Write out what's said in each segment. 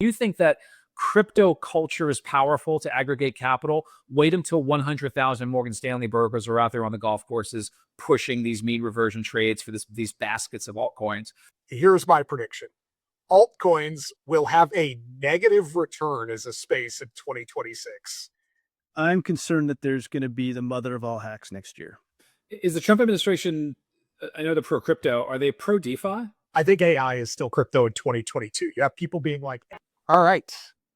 You think that crypto culture is powerful to aggregate capital? Wait until 100,000 Morgan Stanley brokers are out there on the golf courses pushing these mean reversion trades for these baskets of altcoins. Here's my prediction. Altcoins will have a negative return as a space in 2026. I'm concerned that there's going to be the mother of all hacks next year. Is the Trump administration, I know they're pro crypto, are they pro DeFi? I think AI is still crypto in 2022. You have people being like, all right,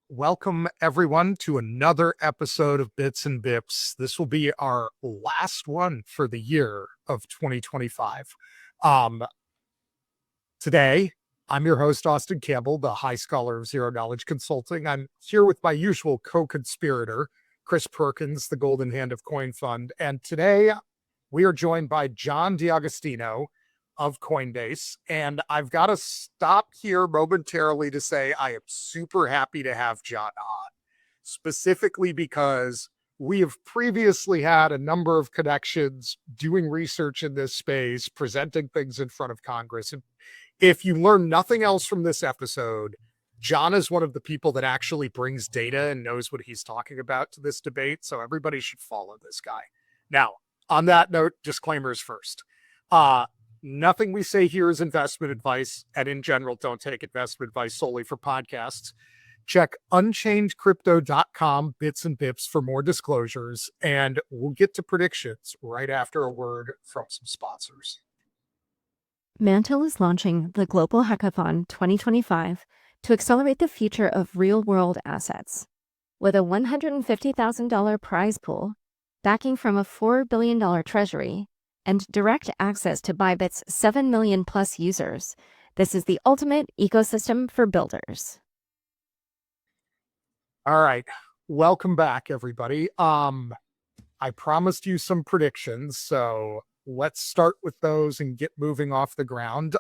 welcome everyone to another episode of Bits and Bips. This will be our last one for the year of 2025. Today, I'm your host, Austin Campbell, the high scholar of Zero Knowledge Consulting. I'm here with my usual co-conspirator, Chris Perkins, the golden hand of Coin Fund. And today we are joined by John D'Agostino of Coinbase. And I've got to stop here momentarily to say I am super happy to have John on, specifically because we have previously had a number of connections doing research in this space, presenting things in front of Congress. And if you learn nothing else from this episode, John is one of the people that actually brings data and knows what he's talking about to this debate. So everybody should follow this guy. Now, on that note, disclaimers first. Nothing we say here is investment advice. And in general, don't take investment advice solely for podcasts. Check unchainedcrypto.com, Bits and Bips for more disclosures. And we'll get to predictions right after a word from some sponsors. Mantle is launching the Global Hackathon 2025 to accelerate the future of real-world assets. With a $150,000 prize pool, backing from a $4 billion treasury, and direct access to Bybit's 7 million plus users, this is the ultimate ecosystem for builders. All right. Welcome back, everybody. I promised you some predictions, so let's start with those and get moving off the ground.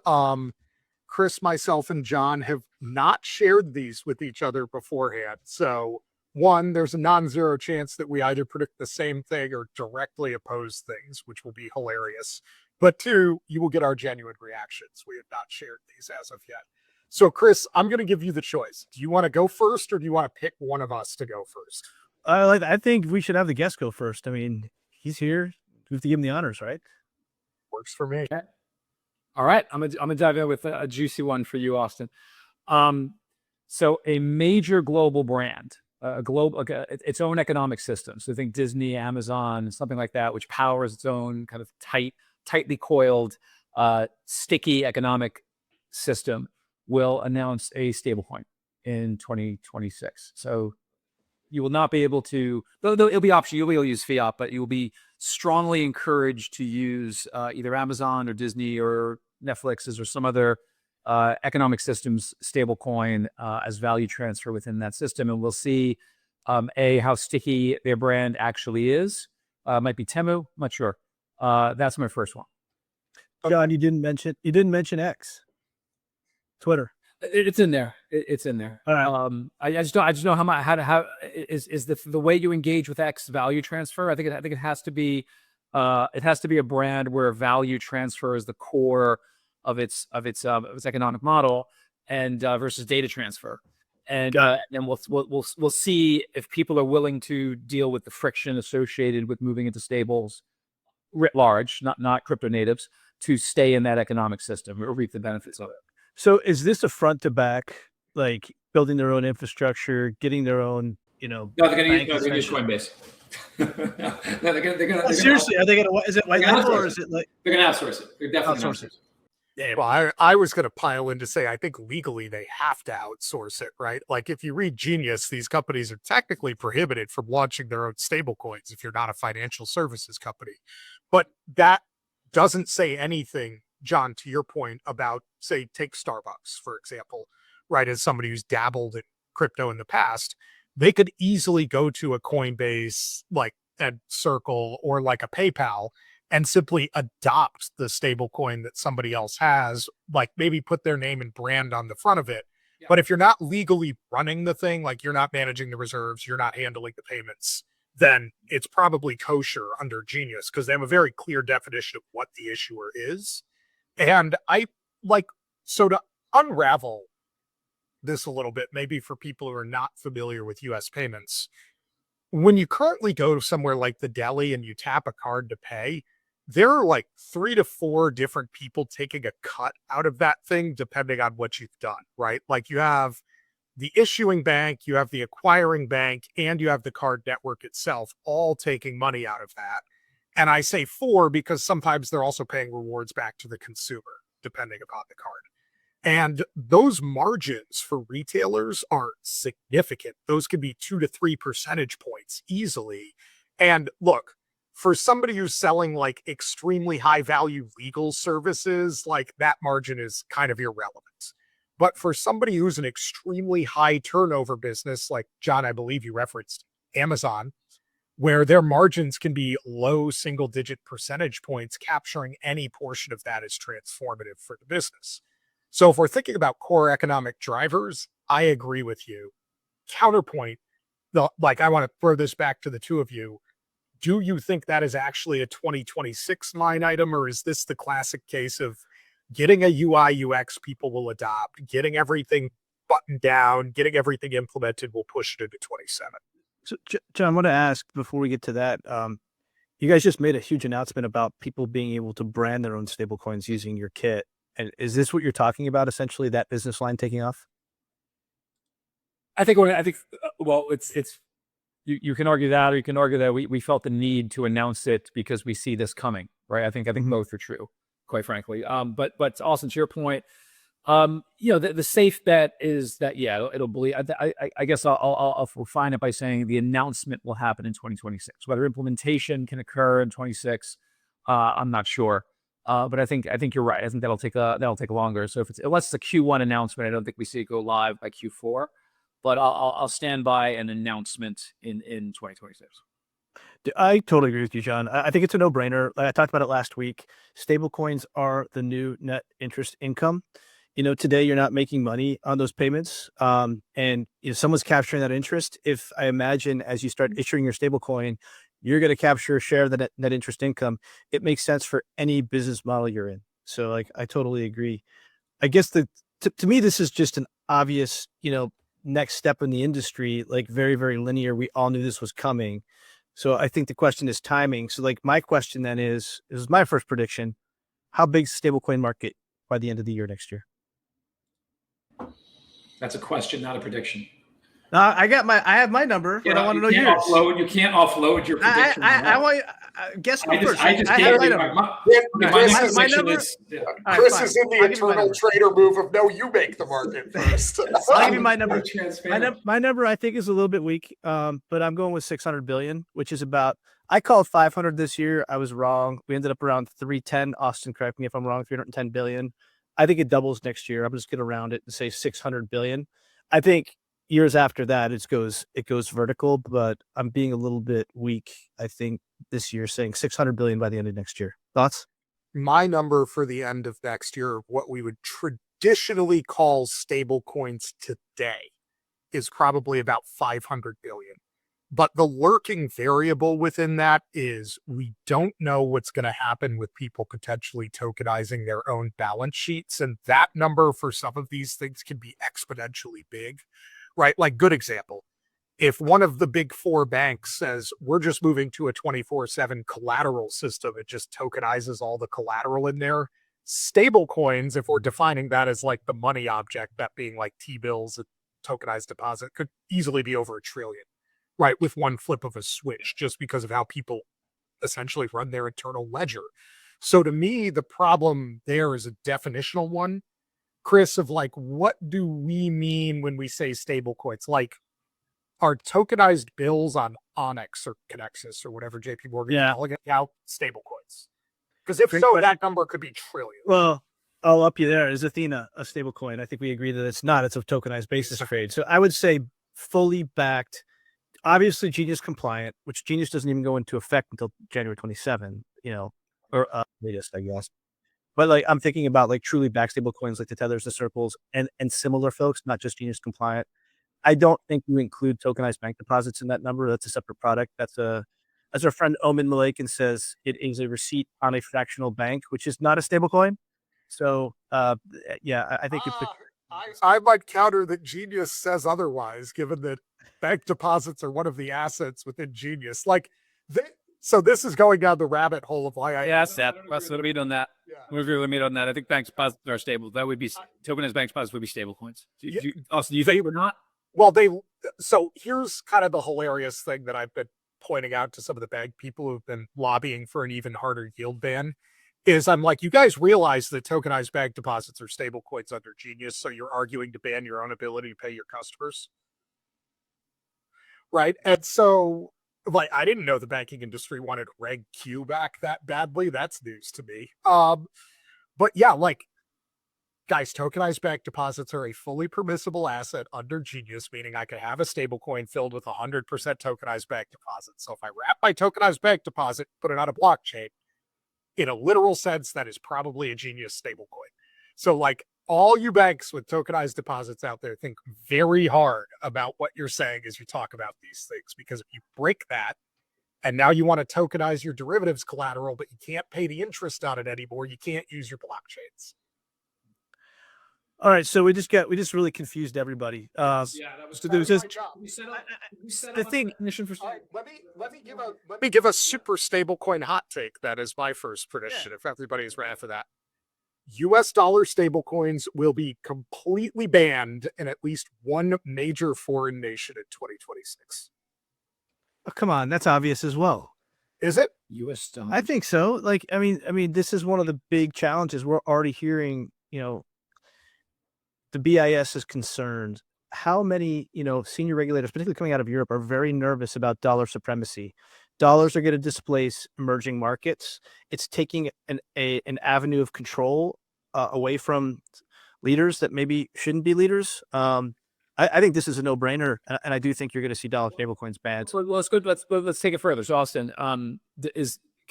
Chris, myself, and John have not shared these with each other beforehand. So, one, there's a non-zero chance that we either predict the same thing or directly oppose things, which will be hilarious. But two, you will get our genuine reactions. We have not shared these as of yet. So, Chris, I'm going to give you the choice. Do you want to go first, or do you want to pick one of us to go first? I think we should have the guest go first. I mean, he's here. We have to give him the honors, right? Works for me. Okay. All right, I'm gonna dive in with a juicy one for you, Austin. So a major global brand, its own economic system. So think Disney, Amazon, something like that, which powers its own kind of tightly coiled, sticky economic system, will announce a stablecoin in 2026. So you will not be able to, though it'll be optional, you'll be able to use fiat, but you will be strongly encouraged to use either Amazon or Disney or Netflix's or some other economic systems stablecoin as value transfer within that system. And we'll see how sticky their brand actually is. Might be Temu, I'm not sure. That's my first one. John, you didn't mention X, Twitter. It's in there. It's in there. All right. I just know how is the way you engage with X value transfer. I think it has to be a brand where value transfer is the core of its economic model, and versus data transfer. And then we'll see if people are willing to deal with the friction associated with moving into stables writ large, not crypto natives, to stay in that economic system or reap the benefits of it. So is this a front to back, like building their own infrastructure, getting their own, No, they're going to use Coinbase. They're gonna seriously, are they going to? Is it white label or is it like they're going to outsource it? They're definitely outsource it. Yeah, well, I was going to pile in to say I think legally they have to outsource it, right? Like if you read Genius, these companies are technically prohibited from launching their own stablecoins if you're not a financial services company. But that doesn't say anything, John, to your point about, say, take Starbucks, for example, right? As somebody who's dabbled in crypto in the past, they could easily go to a Coinbase, like a Circle or like a PayPal and simply adopt the stablecoin that somebody else has, like maybe put their name and brand on the front of it. Yeah. But if you're not legally running the thing, like you're not managing the reserves, you're not handling the payments, then it's probably kosher under Genius because they have a very clear definition of what the issuer is. And so to unravel this a little bit, maybe for people who are not familiar with US payments. When you currently go to somewhere like the deli and you tap a card to pay, there are like 3 to 4 different people taking a cut out of that thing, depending on what you've done, right? Like you have the issuing bank, you have the acquiring bank, and you have the card network itself, all taking money out of that. And I say 4 because sometimes they're also paying rewards back to the consumer, depending upon the card. And those margins for retailers are significant. Those could be 2 to 3 percentage points easily. And look, for somebody who's selling like extremely high value legal services, like that margin is kind of irrelevant. But for somebody who's an extremely high turnover business, like John, I believe you referenced Amazon, where their margins can be low single digit percentage points, capturing any portion of that is transformative for the business. So if we're thinking about core economic drivers, I agree with you. Counterpoint, I want to throw this back to the two of you. Do you think that is actually a 2026 line item, or is this the classic case of getting a UI UX people will adopt, getting everything buttoned down, getting everything implemented will push it into 27? So, John, I want to ask before we get to that, you guys just made a huge announcement about people being able to brand their own stablecoins using your kit. And is this what you're talking about, essentially, that business line taking off? I think well, it's you can argue that, or you can argue that we felt the need to announce it because we see this coming, right? I think both are true, quite frankly. But Austin, to your point, the safe bet is that it'll believe. I guess I'll refine it by saying the announcement will happen in 2026. Whether implementation can occur in 26, I'm not sure. But I think you're right. I think that'll take longer. So unless it's a Q1 announcement, I don't think we see it go live by Q4. But I'll stand by an announcement in 2026. I totally agree with you, John. I think it's a no-brainer. I talked about it last week. Stablecoins are the new net interest income. Today you're not making money on those payments, and someone's capturing that interest. If I imagine as you start issuing your stablecoin, you're going to capture a share of the net interest income. It makes sense for any business model you're in. So, I totally agree. I guess to me, this is just an obvious, next step in the industry, like very, very linear. We all knew this was coming. So I think the question is timing. So my question then is my first prediction, how big is the stablecoin market by the end of the year next year? That's a question, not a prediction. I have my number, but I want to know yours. You can't offload your prediction. I want guess who first. I have my number. Chris is in the eternal trader move of no, you make the market first. I'll give you my number. My number I think is a little bit weak, but I'm going with 600 billion, which is about, I called 500 this year. I was wrong. We ended up around 310. Austin, correct me if I'm wrong, 310 billion. I think it doubles next year. I'm just going to round it and say 600 billion. I think years after that, it goes vertical, but I'm being a little bit weak, I think, this year, saying 600 billion by the end of next year. Thoughts? My number for the end of next year, what we would traditionally call stable coins today, is probably about 500 billion. But the lurking variable within that is we don't know what's going to happen with people potentially tokenizing their own balance sheets. And that number for some of these things can be exponentially big. Right? Like, good example. If one of the big 4 banks says, we're just moving to a 24/7 collateral system, it just tokenizes all the collateral in there. Stable coins, if we're defining that as like the money object, that being like T-bills, a tokenized deposit, could easily be over $1 trillion, right? With one flip of a switch, just because of how people essentially run their internal ledger. So to me, the problem there is a definitional one. Chris, of like, what do we mean when we say stable coins? Like, are tokenized bills on Onyx or Connexus or whatever JP Morgan is calling it now stable coins? Because if so, that number could be trillion. Well, I'll up you there. Is Athena a stable coin? I think we agree that it's not. It's a tokenized basis trade. So I would say fully backed, obviously Genius compliant, which Genius doesn't even go into effect until January 27, or latest, I guess. But I'm thinking about truly backed stable coins like the Tethers, the Circles, and similar folks, not just Genius compliant. I don't think you include tokenized bank deposits in that number. That's a separate product. As our friend Omen Malakin says, it is a receipt on a fractional bank, which is not a stable coin. So I think I might counter that Genius says otherwise, given that bank deposits are one of the assets within Genius. Like, so this is going down the rabbit hole of why I. Yes, that. Russ, what do we meet on that? Yeah. We agree with me on that. I think bank deposits are stable. That would be tokenized bank deposits would be stable coins. Also, do you think we're not? Well, so here's kind of the hilarious thing that I've been pointing out to some of the bank people who've been lobbying for an even harder yield ban is I'm like, you guys realize that tokenized bank deposits are stable coins under Genius, so you're arguing to ban your own ability to pay your customers. Right. And so like, I didn't know the banking industry wanted Reg Q back that badly. That's news to me. But yeah, like, guys, tokenized bank deposits are a fully permissible asset under Genius, meaning I could have a stable coin filled with 100% tokenized bank deposits. So if I wrap my tokenized bank deposit, put it on a blockchain, in a literal sense, that is probably a Genius stable coin. So like all you banks with tokenized deposits out there, think very hard about what you're saying as you talk about these things, because if you break that, and now you want to tokenize your derivatives collateral, but you can't pay the interest on it anymore, you can't use your blockchains. All right, so we just really confused everybody. Yeah, that was just the thing. Let me give a super stablecoin hot take. That is my first prediction. If everybody is ready for that, U.S. dollar stablecoins will be completely banned in at least one major foreign nation in 2026. Oh, come on, that's obvious as well. Is it? U.S. dollar. I think so. Like, I mean, this is one of the big challenges. We're already hearing, the BIS is concerned. How many, senior regulators, particularly coming out of Europe, are very nervous about dollar supremacy. Dollars are going to displace emerging markets. It's taking an avenue of control away from leaders that maybe shouldn't be leaders. I think this is a no-brainer, and I do think you're going to see dollar stablecoins banned. Well, let's go. Let's take it further. So, Austin,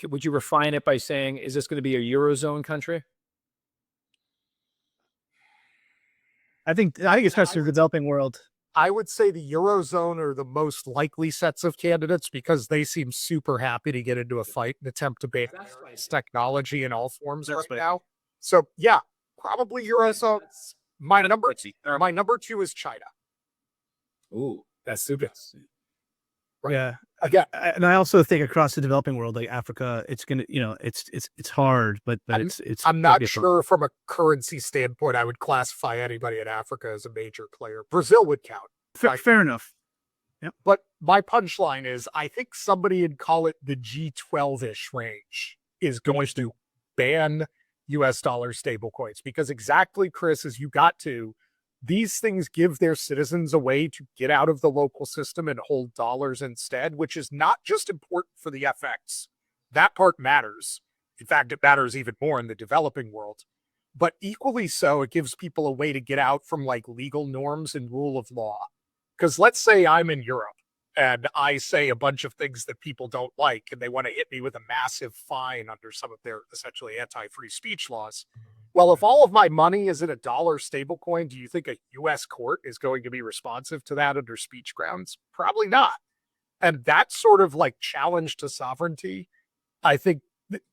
would you refine it by saying, is this going to be a Eurozone country? I think it's best for the developing world. I would say the Eurozone are the most likely sets of candidates because they seem super happy to get into a fight and attempt to ban technology in all forms right now. So yeah, probably Eurozone. My number two is China. Ooh, that's super. Right. Yeah. Again, And I also think across the developing world, like Africa, it's gonna, it's hard, but it's. I'm not sure from a currency standpoint I would classify anybody in Africa as a major player. Brazil would count. Fair enough. Yep. But my punchline is, I think somebody would call it the G12-ish range is going to ban U.S. dollar stablecoins because exactly, Chris, as you got to, these things give their citizens a way to get out of the local system and hold dollars instead, which is not just important for the FX. That part matters. In fact, it matters even more in the developing world. But equally so, it gives people a way to get out from like legal norms and rule of law. Because let's say I'm in Europe and I say a bunch of things that people don't like and they want to hit me with a massive fine under some of their essentially anti-free speech laws. Well, if all of my money is in a dollar stablecoin, do you think a U.S. court is going to be responsive to that under speech grounds? Probably not. And that sort of like challenge to sovereignty, I think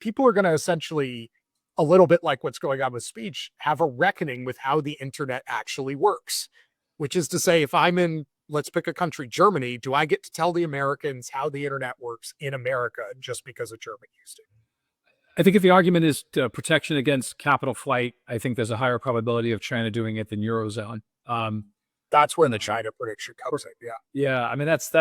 people are going to essentially, a little bit like what's going on with speech, have a reckoning with how the internet actually works. Which is to say, if I'm in, let's pick a country, Germany, do I get to tell the Americans how the internet works in America just because a German used it? I think if the argument is protection against capital flight, I think there's a higher probability of China doing it than Eurozone. That's when the China prediction comes in. Yeah. Yeah. I mean, that's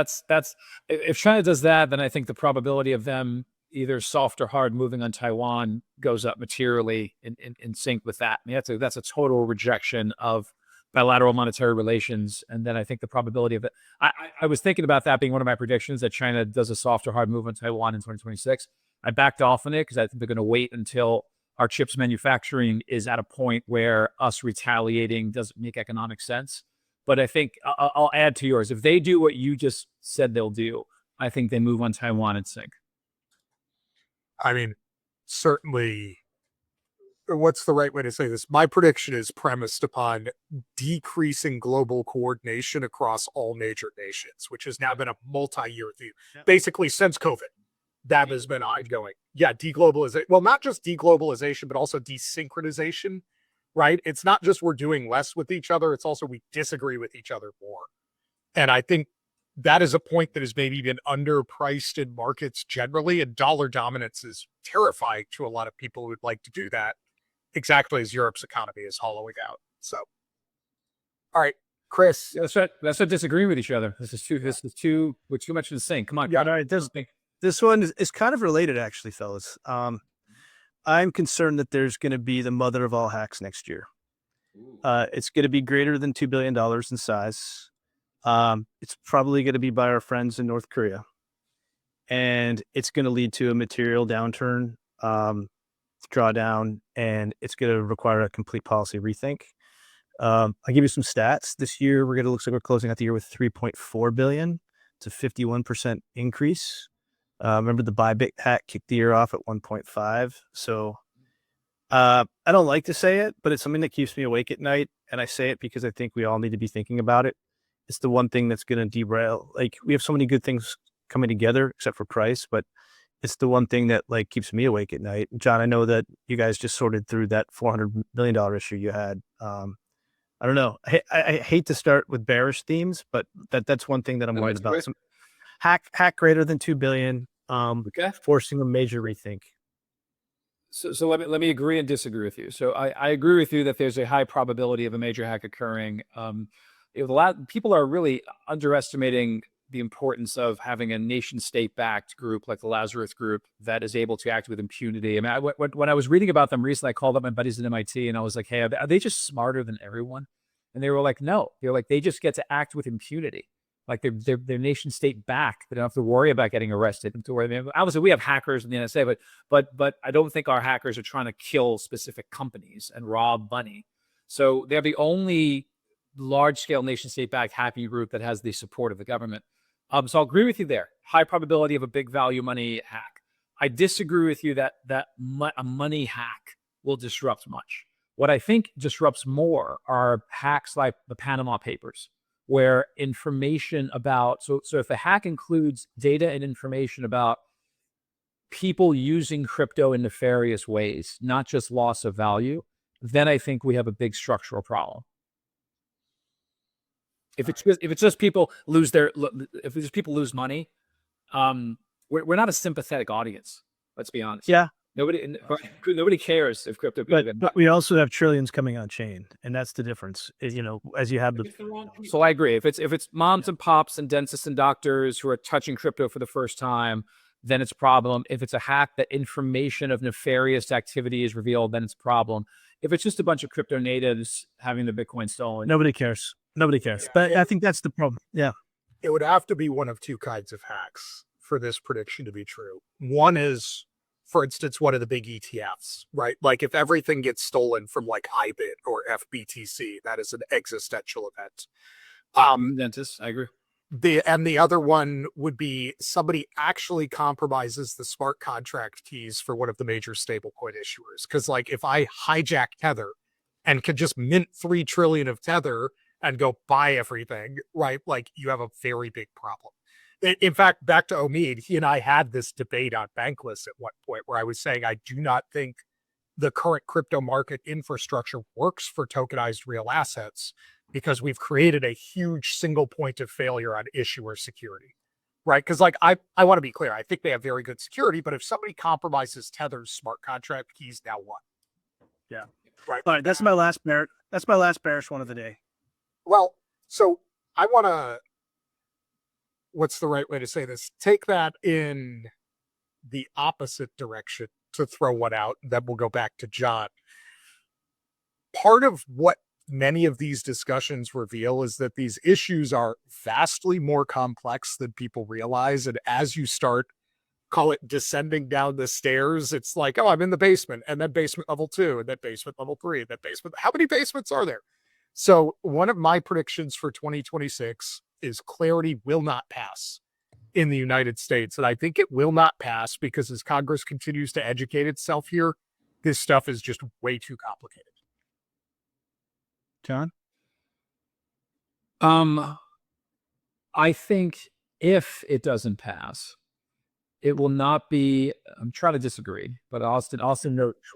if China does that, then I think the probability of them either soft or hard moving on Taiwan goes up materially in sync with that. I mean, that's a total rejection of bilateral monetary relations. And then I think the probability of it, I was thinking about that being one of my predictions, that China does a soft or hard move on Taiwan in 2026. I backed off on it because I think they're going to wait until our chips manufacturing is at a point where us retaliating doesn't make economic sense. But I think I'll add to yours. If they do what you just said they'll do, I think they move on Taiwan in sync. I mean, certainly, what's the right way to say this? My prediction is premised upon decreasing global coordination across all major nations, which has now been a multi-year view, basically since COVID. That has been ongoing. Yeah, deglobalization. Well, not just deglobalization, but also desynchronization. right? It's not just we're doing less with each other. It's also we disagree with each other more. And I think that is a point that has maybe been underpriced in markets generally. And dollar dominance is terrifying to a lot of people who would like to do that, exactly as Europe's economy is hollowing out. So, all right, Chris. Yeah, that's what disagreeing with each other. We're too much in sync. Come on. Yeah, all right. This one is kind of related, actually, fellas. I'm concerned that there's going to be the mother of all hacks next year. It's going to be greater than $2 billion in size. It's probably going to be by our friends in North Korea. And it's going to lead to a material downturn, drawdown, and it's going to require a complete policy rethink. I'll give you some stats. This year, looks like we're closing out the year with 3.4 billion. It's a 51% increase. Remember the Bybit hack kicked the year off at 1.5. So I don't like to say it, but it's something that keeps me awake at night. And I say it because I think we all need to be thinking about it. It's the one thing that's going to derail. Like, we have so many good things coming together, except for price, but it's the one thing that like keeps me awake at night. John, I know that you guys just sorted through that $400 million issue you had. I don't know. I hate to start with bearish themes, but that's one thing that I'm worried about. Some hack greater than 2 billion. Forcing a major rethink. So let me agree and disagree with you. So I agree with you that there's a high probability of a major hack occurring. People are really underestimating the importance of having a nation state backed group like the Lazarus Group that is able to act with impunity. I mean, when I was reading about them recently, I called up my buddies at MIT and I was like, hey, are they just smarter than everyone? And they were like, no, they're like, they just get to act with impunity. Like they're nation state backed. They don't have to worry about getting arrested. Obviously, we have hackers in the NSA, but I don't think our hackers are trying to kill specific companies and rob money. So they're the only large scale nation state backed hacking group that has the support of the government. So I'll agree with you there. High probability of a big value money hack. I disagree with you that a money hack will disrupt much. What I think disrupts more are hacks like the Panama Papers, where information about, so if the hack includes data and information about people using crypto in nefarious ways, not just loss of value, then I think we have a big structural problem. If it's just people lose money, we're not a sympathetic audience. Let's be honest. Yeah. Nobody cares if crypto. But we also have trillions coming on chain, and that's the difference. Is, as you have the. So I agree. If it's moms and pops and dentists and doctors who are touching crypto for the first time, then it's a problem. If it's a hack that information of nefarious activity is revealed, then it's a problem. If it's just a bunch of crypto natives having the Bitcoin stolen, nobody cares. Nobody cares. But I think that's the problem. Yeah. It would have to be one of two kinds of hacks for this prediction to be true. One is, for instance, one of the big ETFs, right? Like if everything gets stolen from like Bybit or FBTC, that is an existential event. Dentist, I agree. The other one would be somebody actually compromises the smart contract keys for one of the major stablecoin issuers. Because like if I hijack Tether and could just mint 3 trillion of Tether and go buy everything, right? Like you have a very big problem. In fact, back to Omid, he and I had this debate on Bankless at one point where I was saying, I do not think the current crypto market infrastructure works for tokenized real assets because we've created a huge single point of failure on issuer security, right? Because like, I want to be clear. I think they have very good security, but if somebody compromises Tether's smart contract keys, now what? Yeah. Right. All right. That's my last bearish one of the day. Well, so I want to, what's the right way to say this? Take that in the opposite direction to throw one out. Then we'll go back to John. Part of what many of these discussions reveal is that these issues are vastly more complex than people realize. And as you start, call it descending down the stairs, it's like, oh, I'm in the basement, and then basement level 2, and then basement level 3, and then basement. How many basements are there? So one of my predictions for 2026 is clarity will not pass in the United States. And I think it will not pass because as Congress continues to educate itself here, this stuff is just way too complicated. John? I think if it doesn't pass, it will not be. I'm trying to disagree, but Austin knows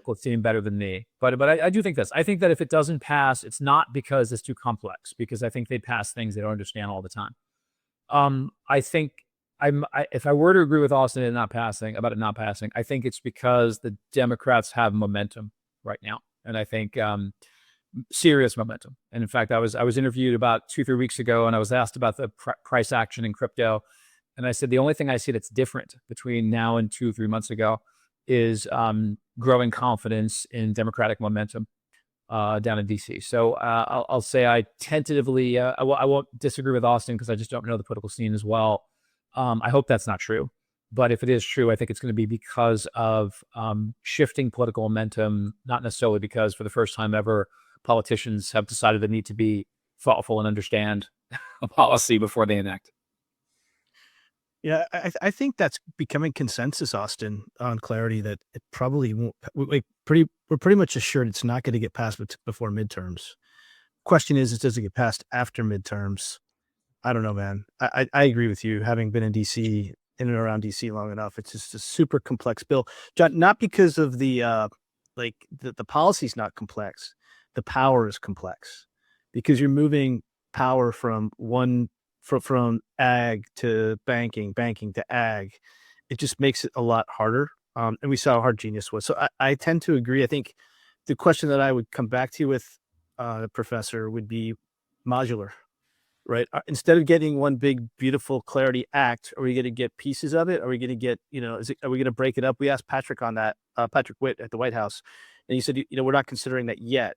the team better than me. But I do think this. I think that if it doesn't pass, it's not because it's too complex, because I think they pass things they don't understand all the time. I think if I were to agree with Austin and not passing, I think it's because the Democrats have momentum right now, and I think serious momentum. And in fact, I was interviewed about 2-3 weeks ago, and I was asked about the price action in crypto, and I said the only thing I see that's different between now and 2-3 months ago is growing confidence in Democratic momentum down in DC. So I'll say I tentatively, I won't disagree with Austin because I just don't know the political scene as well. I hope that's not true. But if it is true, I think it's going to be because of shifting political momentum, not necessarily because for the first time ever, politicians have decided they need to be thoughtful and understand a policy before they enact. Yeah, I think that's becoming consensus, Austin, on clarity that it probably won't. We're pretty much assured it's not going to get passed before midterms. Question is does it get passed after midterms? I don't know, man. I agree with you. Having been in DC, in and around DC long enough, it's just a super complex bill, John. Not because of the the policy's not complex, the power is complex, because you're moving power from ag to banking to ag. It just makes it a lot harder. And we saw how hard Genius was. So I tend to agree. I think the question that I would come back to you with, Professor, would be modular, right? Instead of getting one big, beautiful Clarity Act, are we going to get pieces of it? Are we going to get, are we going to break it up? We asked Patrick on that, Patrick Witt at the White House, and he said, we're not considering that yet.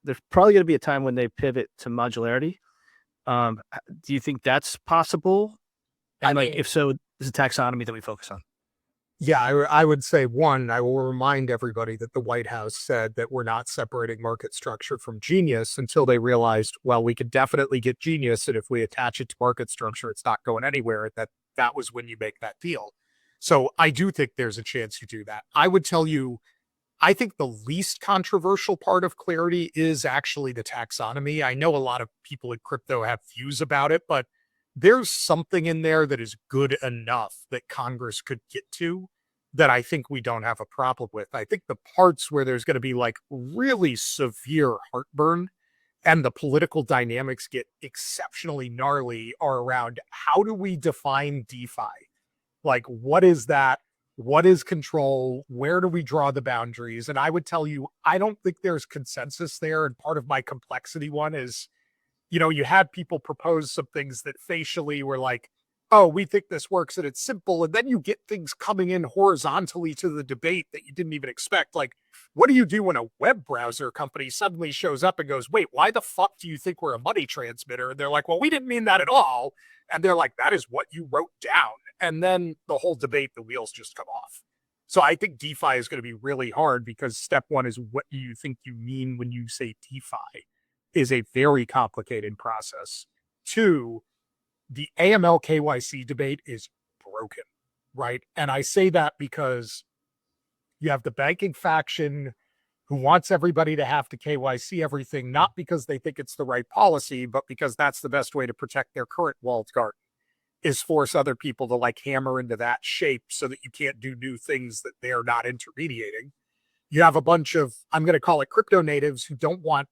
There's probably going to be a time when they pivot to modularity. Do you think that's possible? And if so, is a taxonomy that we focus on? Yeah, I would say, one, I will remind everybody that the White House said that we're not separating market structure from genius until they realized, well, we could definitely get genius, and if we attach it to market structure, it's not going anywhere. That was when you make that deal. So I do think there's a chance you do that. I would tell you, I think the least controversial part of clarity is actually the taxonomy. I know a lot of people in crypto have views about it, but there's something in there that is good enough that Congress could get to that I think we don't have a problem with. I think the parts where there's going to be like really severe heartburn and the political dynamics get exceptionally gnarly are around how do we define DeFi? Like, what is that? What is control? Where do we draw the boundaries? And I would tell you, I don't think there's consensus there. And part of my complexity one is, you had people propose some things that facially were like, oh, we think this works and it's simple. And then you get things coming in horizontally to the debate that you didn't even expect. Like, what do you do when a web browser company suddenly shows up and goes, wait, why the fuck do you think we're a money transmitter? And they're like, well, we didn't mean that at all. And they're like, that is what you wrote down. And then the whole debate, the wheels just come off. So I think DeFi is going to be really hard because step one is what do you think you mean when you say DeFi is a very complicated process. Two, the AML KYC debate is broken, right? And I say that because you have the banking faction who wants everybody to have to KYC everything, not because they think it's the right policy, but because that's the best way to protect their current walled garden, is force other people to like hammer into that shape so that you can't do new things that they're not intermediating. You have a bunch of, I'm going to call it crypto natives, who don't want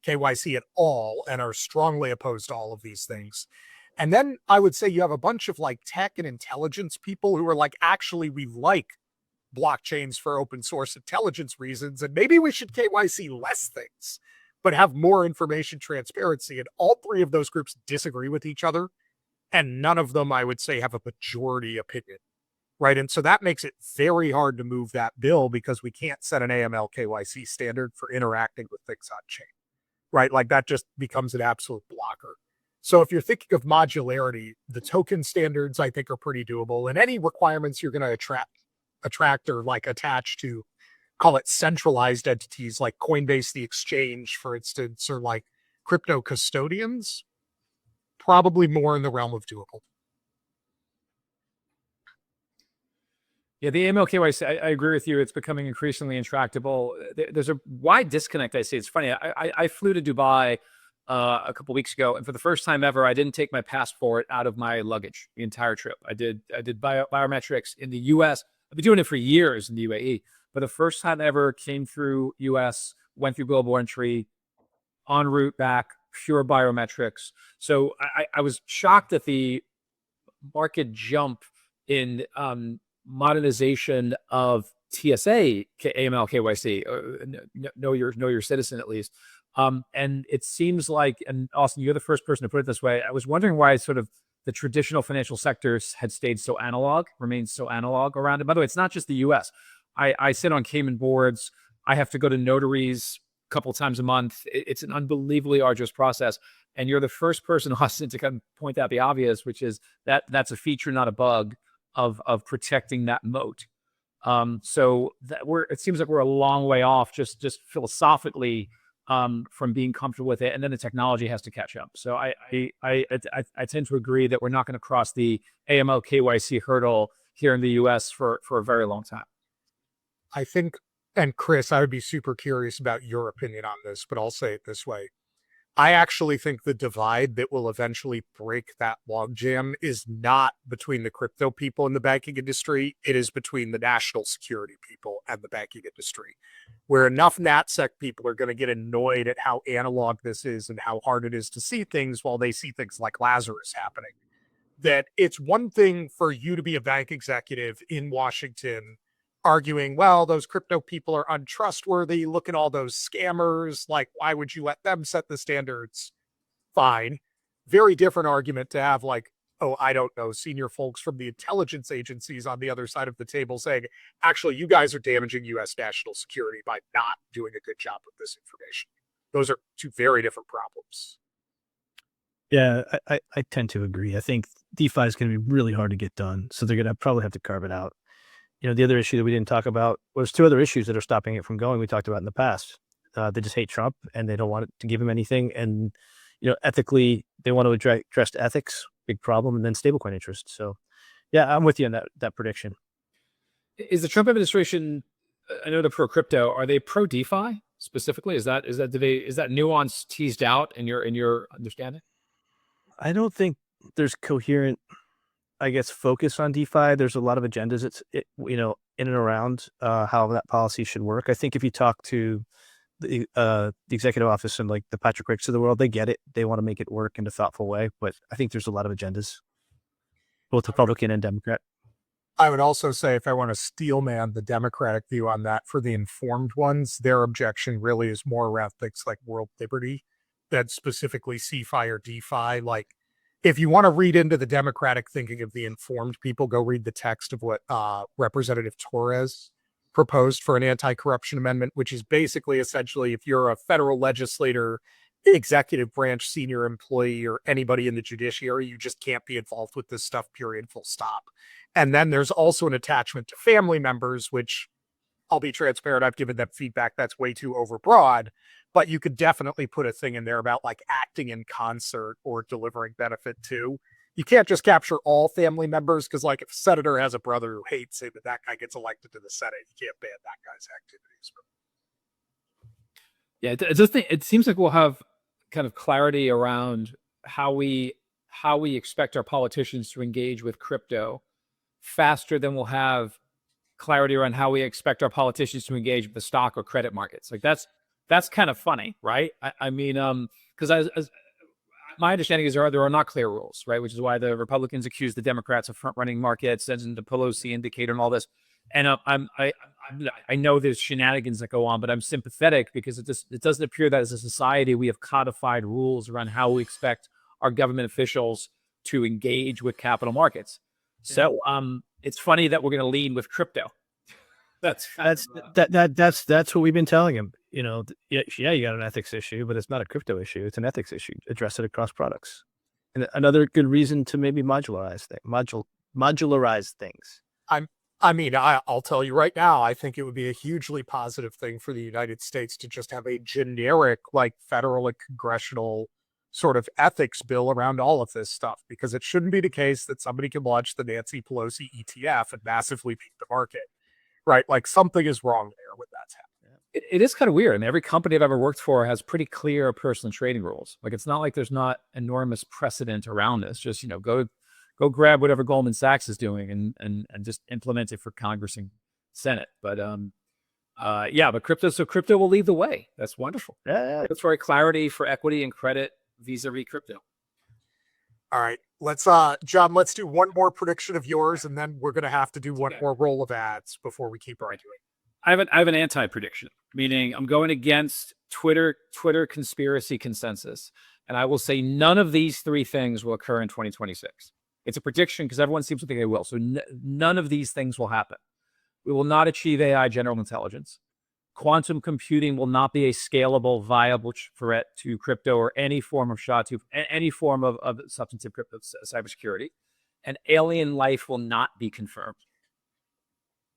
KYC at all and are strongly opposed to all of these things. And then I would say you have a bunch of like tech and intelligence people who are like, actually, we like blockchains for open source intelligence reasons, and maybe we should KYC less things, but have more information transparency. And all three of those groups disagree with each other. And none of them, I would say, have a majority opinion, right? And so that makes it very hard to move that bill because we can't set an AML KYC standard for interacting with things on chain, right? Like that just becomes an absolute blocker. So if you're thinking of modularity, the token standards, I think, are pretty doable. And any requirements you're going to attract or like attach to, call it centralized entities like Coinbase, the exchange, for instance, or like crypto custodians, probably more in the realm of doable. Yeah, the AML KYC, I agree with you. It's becoming increasingly intractable. There's a wide disconnect, I see. It's funny. I flew to Dubai a couple weeks ago, and for the first time ever, I didn't take my passport out of my luggage the entire trip. I did biometrics in the U.S. I've been doing it for years in the UAE, but the first time ever came through U.S., went through global entry, en route back, pure biometrics. So I was shocked at the market jump in modernization of TSA, AML, KYC, know your citizen at least. And it seems like, and Austin, you're the first person to put it this way. I was wondering why sort of the traditional financial sectors had stayed so analog, remained so analog around it. By the way, it's not just the US. I sit on Cayman boards. I have to go to notaries a couple times a month. It's an unbelievably arduous process. And you're the first person, Austin, to kind of point out the obvious, which is that that's a feature, not a bug, of protecting that moat. So that it seems like we're a long way off, just philosophically, from being comfortable with it, and then the technology has to catch up. So I tend to agree that we're not going to cross the AML KYC hurdle here in the US for a very long time. I think, and Chris, I would be super curious about your opinion on this, but I'll say it this way. I actually think the divide that will eventually break that logjam is not between the crypto people and the banking industry. It is between the national security people and the banking industry, where enough NatSec people are going to get annoyed at how analog this is and how hard it is to see things while they see things like Lazarus happening. That it's one thing for you to be a bank executive in Washington arguing, well, those crypto people are untrustworthy. Look at all those scammers. Like, why would you let them set the standards? Fine. Very different argument to have, like, oh, I don't know, senior folks from the intelligence agencies on the other side of the table saying, actually, you guys are damaging U.S. national security by not doing a good job with this information. Those are two very different problems. Yeah, I tend to agree. I think DeFi is going to be really hard to get done. So they're going to probably have to carve it out. The other issue that we didn't talk about was two other issues that are stopping it from going. We talked about in the past. They just hate Trump and they don't want to give him anything. And, ethically, they want to address ethics, big problem, and then stablecoin interest. So, yeah, I'm with you on that prediction. Is the Trump administration, I know they're pro crypto, are they pro DeFi specifically? Is that nuance teased out in your understanding? I don't think there's coherent, I guess, focus on DeFi. There's a lot of agendas. In and around how that policy should work. I think if you talk to the executive office and like the Patrick Ricks of the world, they get it. They want to make it work in a thoughtful way. But I think there's a lot of agendas, both Republican and Democrat. I would also say, if I want to steelman the Democratic view on that, for the informed ones, their objection really is more around things like world liberty than specifically CeFi or DeFi. Like, if you want to read into the Democratic thinking of the informed people, go read the text of what Representative Torres proposed for an anti-corruption amendment, which is basically essentially, if you're a federal legislator, executive branch senior employee, or anybody in the judiciary, you just can't be involved with this stuff, period, full stop. And then there's also an attachment to family members, which, I'll be transparent, I've given them feedback that's way too overbroad, but you could definitely put a thing in there about like acting in concert or delivering benefit to. You can't just capture all family members, because like if a senator has a brother who hates him and that guy gets elected to the Senate, you can't ban that guy's activities. Yeah, it seems like we'll have kind of clarity around how we expect our politicians to engage with crypto faster than we'll have clarity around how we expect our politicians to engage with the stock or credit markets. Like that's kind of funny, right? I mean, because as my understanding is there are not clear rules, right? Which is why the Republicans accuse the Democrats of front running markets, and the Pelosi indicator and all this. And I know there's shenanigans that go on, but I'm sympathetic because it doesn't appear that as a society we have codified rules around how we expect our government officials to engage with capital markets. So it's funny that we're going to lean with crypto. That's what we've been telling him. Yeah, you got an ethics issue, but it's not a crypto issue. It's an ethics issue. Address it across products. And another good reason to maybe modularize things. I'll tell you right now, I think it would be a hugely positive thing for the United States to just have a generic, like, federal and congressional sort of ethics bill around all of this stuff, because it shouldn't be the case that somebody can launch the Nancy Pelosi ETF and massively beat the market, right? Like, something is wrong there when that's happening. It is kind of weird. I mean, every company I've ever worked for has pretty clear personal trading rules. Like, it's not like there's not enormous precedent around this. Just, go grab whatever Goldman Sachs is doing and just implement it for Congress and Senate. But but crypto will lead the way. That's wonderful. Yeah. Regulatory clarity for equity and credit vis-a-vis crypto. All right, let's John, let's do one more prediction of yours, and then we're gonna have to do one more roll of ads before we keep arguing. I have an anti-prediction, meaning I'm going against Twitter conspiracy consensus, and I will say none of these three things will occur in 2026. It's a prediction because everyone seems to think they will. So none of these things will happen. We will not achieve AI general intelligence. Quantum computing will not be a scalable, viable threat to crypto or any form of any form of substantive crypto cybersecurity. And alien life will not be confirmed.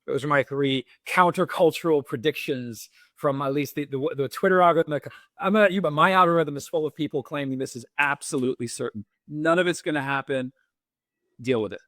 Those are my three countercultural predictions from at least the Twitter algorithm. But my algorithm is full of people claiming this is absolutely certain. None of it's going to happen. Deal with it.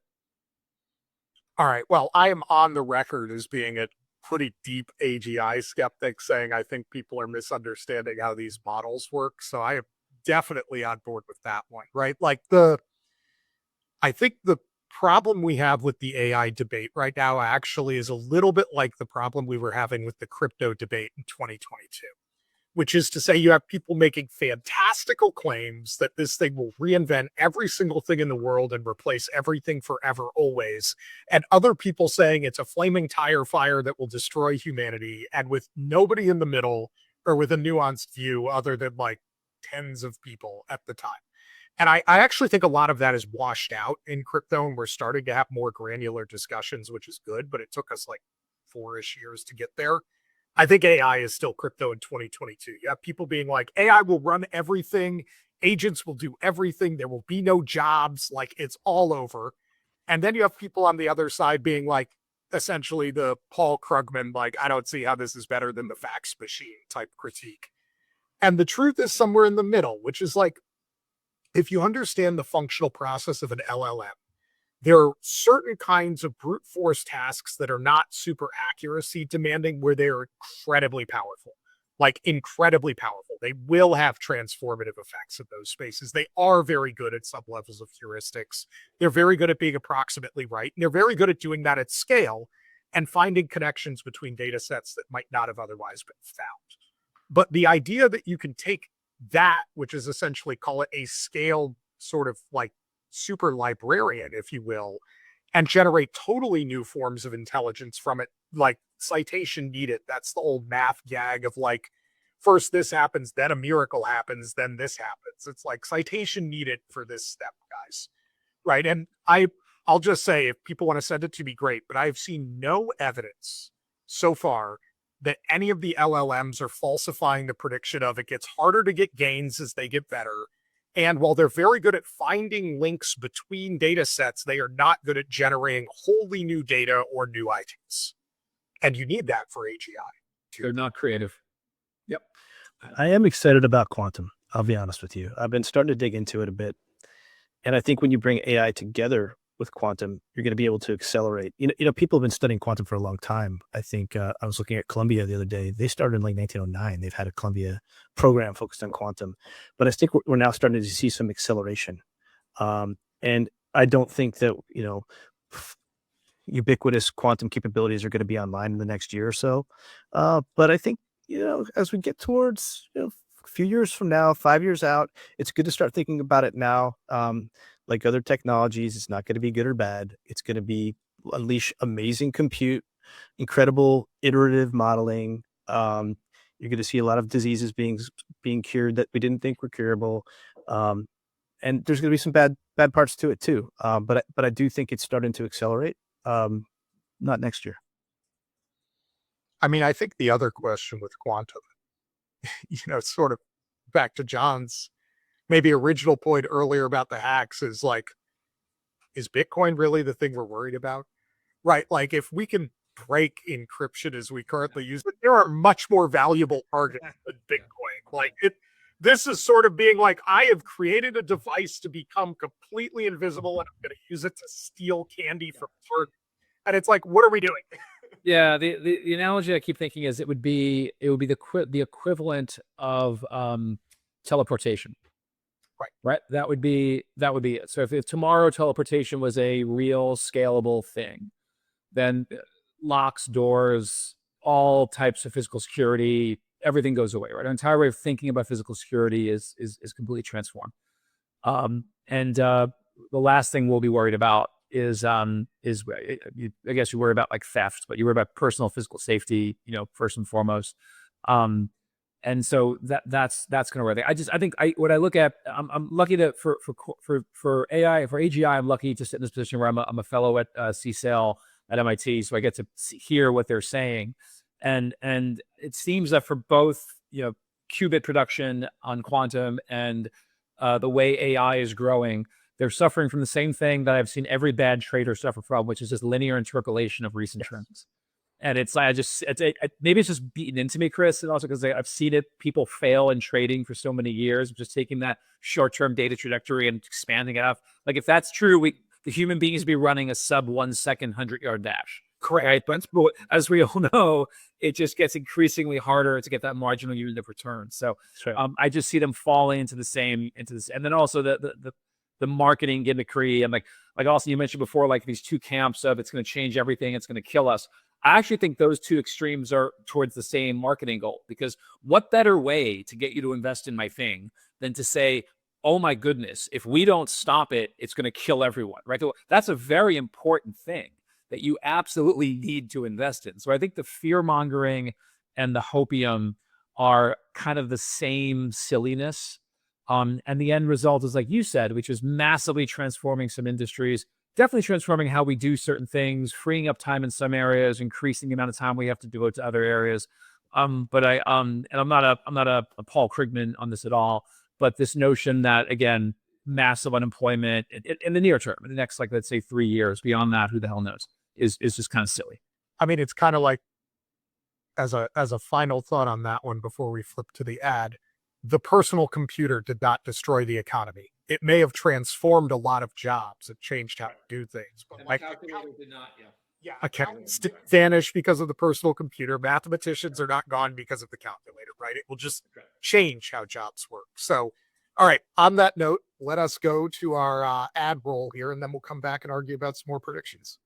All right. Well, I am on the record as being a pretty deep AGI skeptic, saying I think people are misunderstanding how these models work. So I am definitely on board with that one, right? Like I think the problem we have with the AI debate right now actually is a little bit like the problem we were having with the crypto debate in 2022, which is to say you have people making fantastical claims that this thing will reinvent every single thing in the world and replace everything forever, always, and other people saying it's a flaming tire fire that will destroy humanity, and with nobody in the middle or with a nuanced view other than like tens of people at the time. And I actually think a lot of that is washed out in crypto, and we're starting to have more granular discussions, which is good, but it took us like 4-ish years to get there. I think AI is still crypto in 2022. You have people being like, AI will run everything, agents will do everything, there will be no jobs, like it's all over. And then you have people on the other side being like, essentially the Paul Krugman, like, I don't see how this is better than the fax machine type critique. And the truth is somewhere in the middle, which is like, if you understand the functional process of an LLM, there are certain kinds of brute force tasks that are not super accuracy demanding where they're incredibly powerful, like incredibly powerful. They will have transformative effects in those spaces. They are very good at some levels of heuristics. They're very good at being approximately right. And they're very good at doing that at scale and finding connections between data sets that might not have otherwise been found. But the idea that you can take that, which is essentially, call it a scaled sort of like super librarian, if you will, and generate totally new forms of intelligence from it, like citation needed. That's the old math gag of like, first this happens, then a miracle happens, then this happens. It's like citation needed for this step, guys. Right. And I'll just say, if people want to send it to me, great, but I've seen no evidence so far that any of the LLMs are falsifying the prediction of it gets harder to get gains as they get better. And while they're very good at finding links between data sets, they are not good at generating wholly new data or new ideas. And you need that for AGI. They're not creative. Yep. I am excited about quantum. I'll be honest with you. I've been starting to dig into it a bit. And I think when you bring AI together with quantum, you're going to be able to accelerate. You know, people have been studying quantum for a long time. I think I was looking at Columbia the other day. They started in like 1909. They've had a Columbia program focused on quantum, but I think we're now starting to see some acceleration. And I don't think that, ubiquitous quantum capabilities are going to be online in the next year or so. But I think, as we get towards, a few years from now, 5 years out, it's good to start thinking about it now. Like other technologies, it's not going to be good or bad. It's going to unleash amazing compute, incredible iterative modeling. You're going to see a lot of diseases being cured that we didn't think were curable. And there's going to be some bad parts to it too. But I do think it's starting to accelerate. Not next year. I mean, I think the other question with quantum, sort of back to John's maybe original point earlier about the hacks, is like, is Bitcoin really the thing we're worried about? Right? Like, if we can break encryption as we currently use it, there are much more valuable targets than Bitcoin. Like, this is sort of being like, I have created a device to become completely invisible, and I'm going to use it to steal candy from Target. And it's like, what are we doing? Yeah, the analogy I keep thinking is it would be the equivalent of teleportation. Right. That would be it. So if tomorrow teleportation was a real scalable thing, then locks, doors, all types of physical security, everything goes away. Right. Our entire way of thinking about physical security is completely transformed. The last thing we'll be worried about is I guess you worry about like theft, but you worry about personal physical safety, first and foremost. And so that's going to work. I think what I look at, I'm lucky to for AI, for AGI, I'm lucky to sit in this position where I'm a fellow at CSAIL at MIT, so I get to hear what they're saying, and it seems that for both qubit production on quantum and the way AI is growing, they're suffering from the same thing that I've seen every bad trader suffer from, which is this linear interpolation of recent trends. And it's like, maybe it's just beaten into me, Chris, and also because I've seen it, people fail in trading for so many years, just taking that short-term data trajectory and expanding it out. Like if that's true, the human beings be running a sub 1 second 100-yard dash. Correct. Right? But as we all know, it just gets increasingly harder to get that marginal unit of return. So I just see them falling into this, and then also the marketing gimmickry, and like also you mentioned before, like these two camps of it's going to change everything, it's going to kill us. I actually think those two extremes are towards the same marketing goal, because what better way to get you to invest in my thing than to say, oh my goodness, if we don't stop it, it's going to kill everyone, right? That's a very important thing that you absolutely need to invest in. So I think the fear mongering and the hopium are kind of the same silliness. And the end result is, like you said, which is massively transforming some industries, definitely transforming how we do certain things, freeing up time in some areas, increasing the amount of time we have to devote to other areas. But and I'm not a Paul Krugman on this at all, but this notion that, again, massive unemployment in the near term, in the next, like, let's say 3 years, beyond that, who the hell knows, is just kind of silly. I mean, it's kind of like, as a final thought on that one before we flip to the ad, the personal computer did not destroy the economy. It may have transformed a lot of jobs. It changed how to do things. But And the calculator did not, accountants didn't vanish because of the personal computer. Mathematicians are not gone because of the calculator, right? It will just change how jobs work. So, all right, on that note, let us go to our ad roll here, and then we'll come back and argue about some more predictions.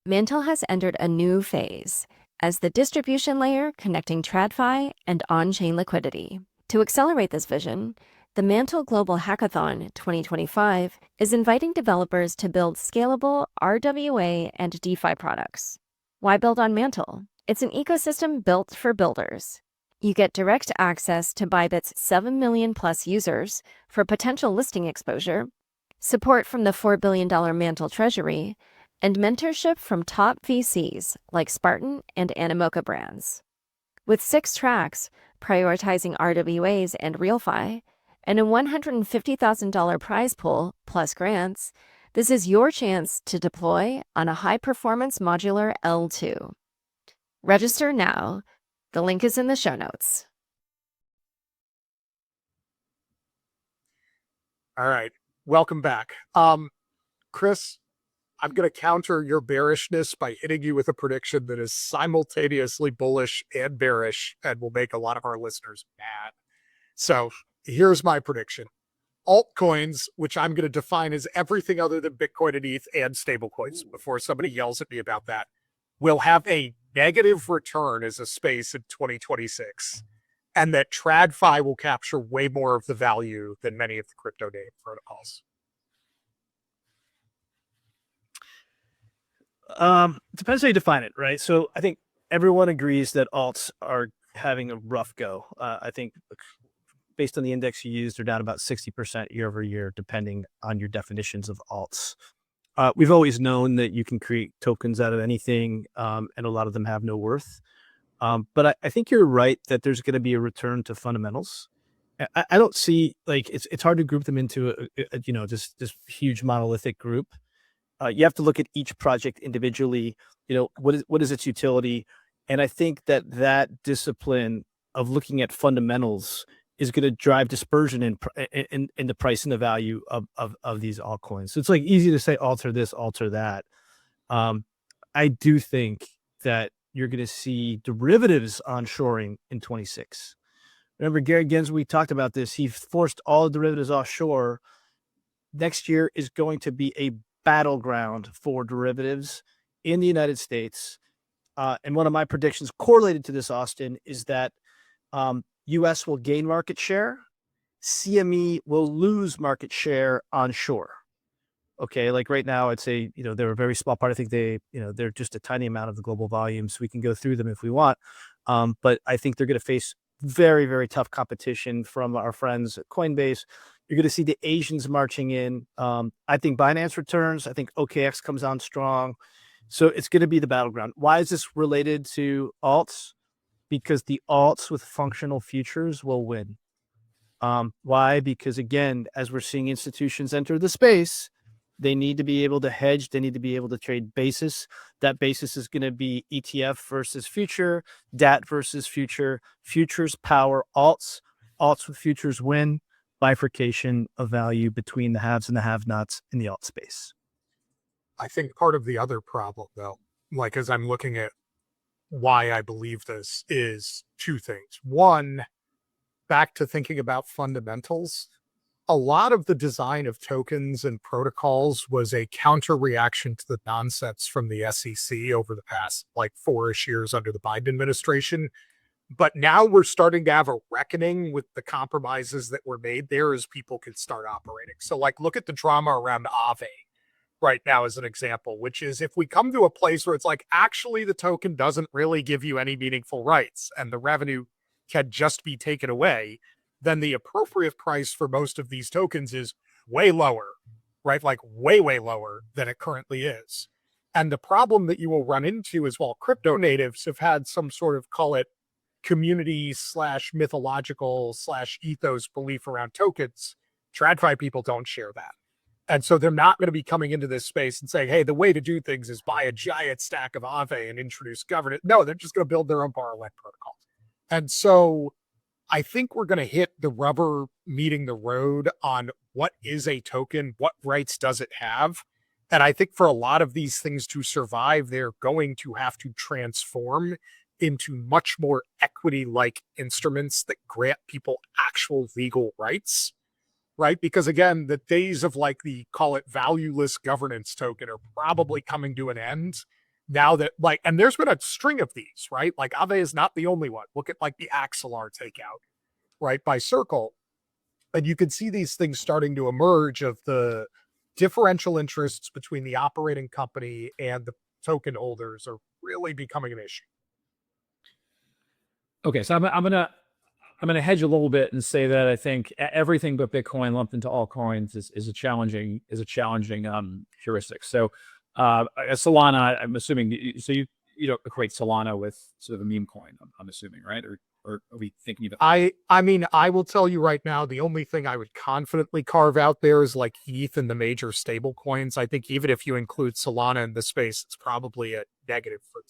Mantle has entered a new phase as the distribution layer connecting TradFi and on-chain liquidity. To accelerate this vision, the Mantle Global Hackathon 2025 is inviting developers to build scalable RWA and DeFi products. Why build on Mantle? It's an ecosystem built for builders. You get direct access to Bybit's 7 million plus users for potential listing exposure, support from the $4 billion Mantle treasury, and mentorship from top VCs like Spartan and Animoca brands. With 6 tracks prioritizing RWAs and RealFi, and a $150,000 prize pool plus grants, this is your chance to deploy on a high-performance modular L2. Register now. The link is in the show notes. All right, welcome back. Chris, I'm going to counter your bearishness by hitting you with a prediction that is simultaneously bullish and bearish and will make a lot of our listeners mad. So here's my prediction. Altcoins, which I'm going to define as everything other than Bitcoin and ETH and stablecoins, before somebody yells at me about that, will have a negative return as a space in 2026. And that TradFi will capture way more of the value than many of the crypto native protocols. Depends how you define it, right? So I think everyone agrees that alts are having a rough go. I think based on the index you used, they're down about 60% year over year, depending on your definitions of alts. We've always known that you can create tokens out of anything, and a lot of them have no worth. But I think you're right that there's going to be a return to fundamentals. I don't see, like, it's hard to group them into this huge monolithic group. You have to look at each project individually. What is its utility? And I think that discipline of looking at fundamentals is going to drive dispersion in the price and the value of these altcoins. So it's like easy to say alter this, alter that. I do think that you're going to see derivatives onshoring in 26. Remember, Gary Gensler, we talked about this. He forced all derivatives offshore. Next year is going to be a battleground for derivatives in the United States. And one of my predictions correlated to this, Austin, is that US will gain market share. CME will lose market share onshore. Okay, like right now, I'd say, they're a very small part. I think they're just a tiny amount of the global volume, so we can go through them if we want. But I think they're going to face very, very tough competition from our friends at Coinbase. You're going to see the Asians marching in. I think Binance returns. I think OKX comes on strong. So it's going to be the battleground. Why is this related to alts? Because the alts with functional futures will win. Why? Because again, as we're seeing institutions enter the space, they need to be able to hedge. They need to be able to trade basis. That basis is going to be ETF versus future, DAT versus future. Futures power alts. Alts with futures win. Bifurcation of value between the haves and the have-nots in the alt space. I think part of the other problem, though, like as I'm looking at why I believe this, is two things. One, back to thinking about fundamentals. A lot of the design of tokens and protocols was a counter reaction to the nonsense from the SEC over the past 4-ish years under the Biden administration. But now we're starting to have a reckoning with the compromises that were made there as people can start operating. So look at the drama around Aave right now as an example, which is if we come to a place where it's actually the token doesn't really give you any meaningful rights and the revenue can just be taken away, then the appropriate price for most of these tokens is way lower, right? Way, way lower than it currently is. And the problem that you will run into is while crypto natives have had some sort of, call it, community / mythological / ethos belief around tokens, TradFi people don't share that. And so they're not going to be coming into this space and saying, hey, the way to do things is buy a giant stack of Aave and introduce governance. No, they're just going to build their own bar-led protocols. And so I think we're going to hit the rubber meeting the road on what is a token, what rights does it have. And I think for a lot of these things to survive, they're going to have to transform into much more equity-like instruments that grant people actual legal rights, right? Because again, the days of the, call it, valueless governance token are probably coming to an end. Now that and there's been a string of these, right? Aave is not the only one. Look at the Axelar takeout, right, by Circle. And you can see these things starting to emerge of the differential interests between the operating company and the token holders are really becoming an issue. Okay, so I'm gonna hedge a little bit and say that I think everything but Bitcoin lumped into altcoins is a challenging heuristic. So Solana, I'm assuming, so you don't equate Solana with sort of a meme coin, I'm assuming, right? Or are we thinking of it? I mean, I will tell you right now, the only thing I would confidently carve out there is ETH and the major stable coins. I think even if you include Solana in the space, it's probably a negative for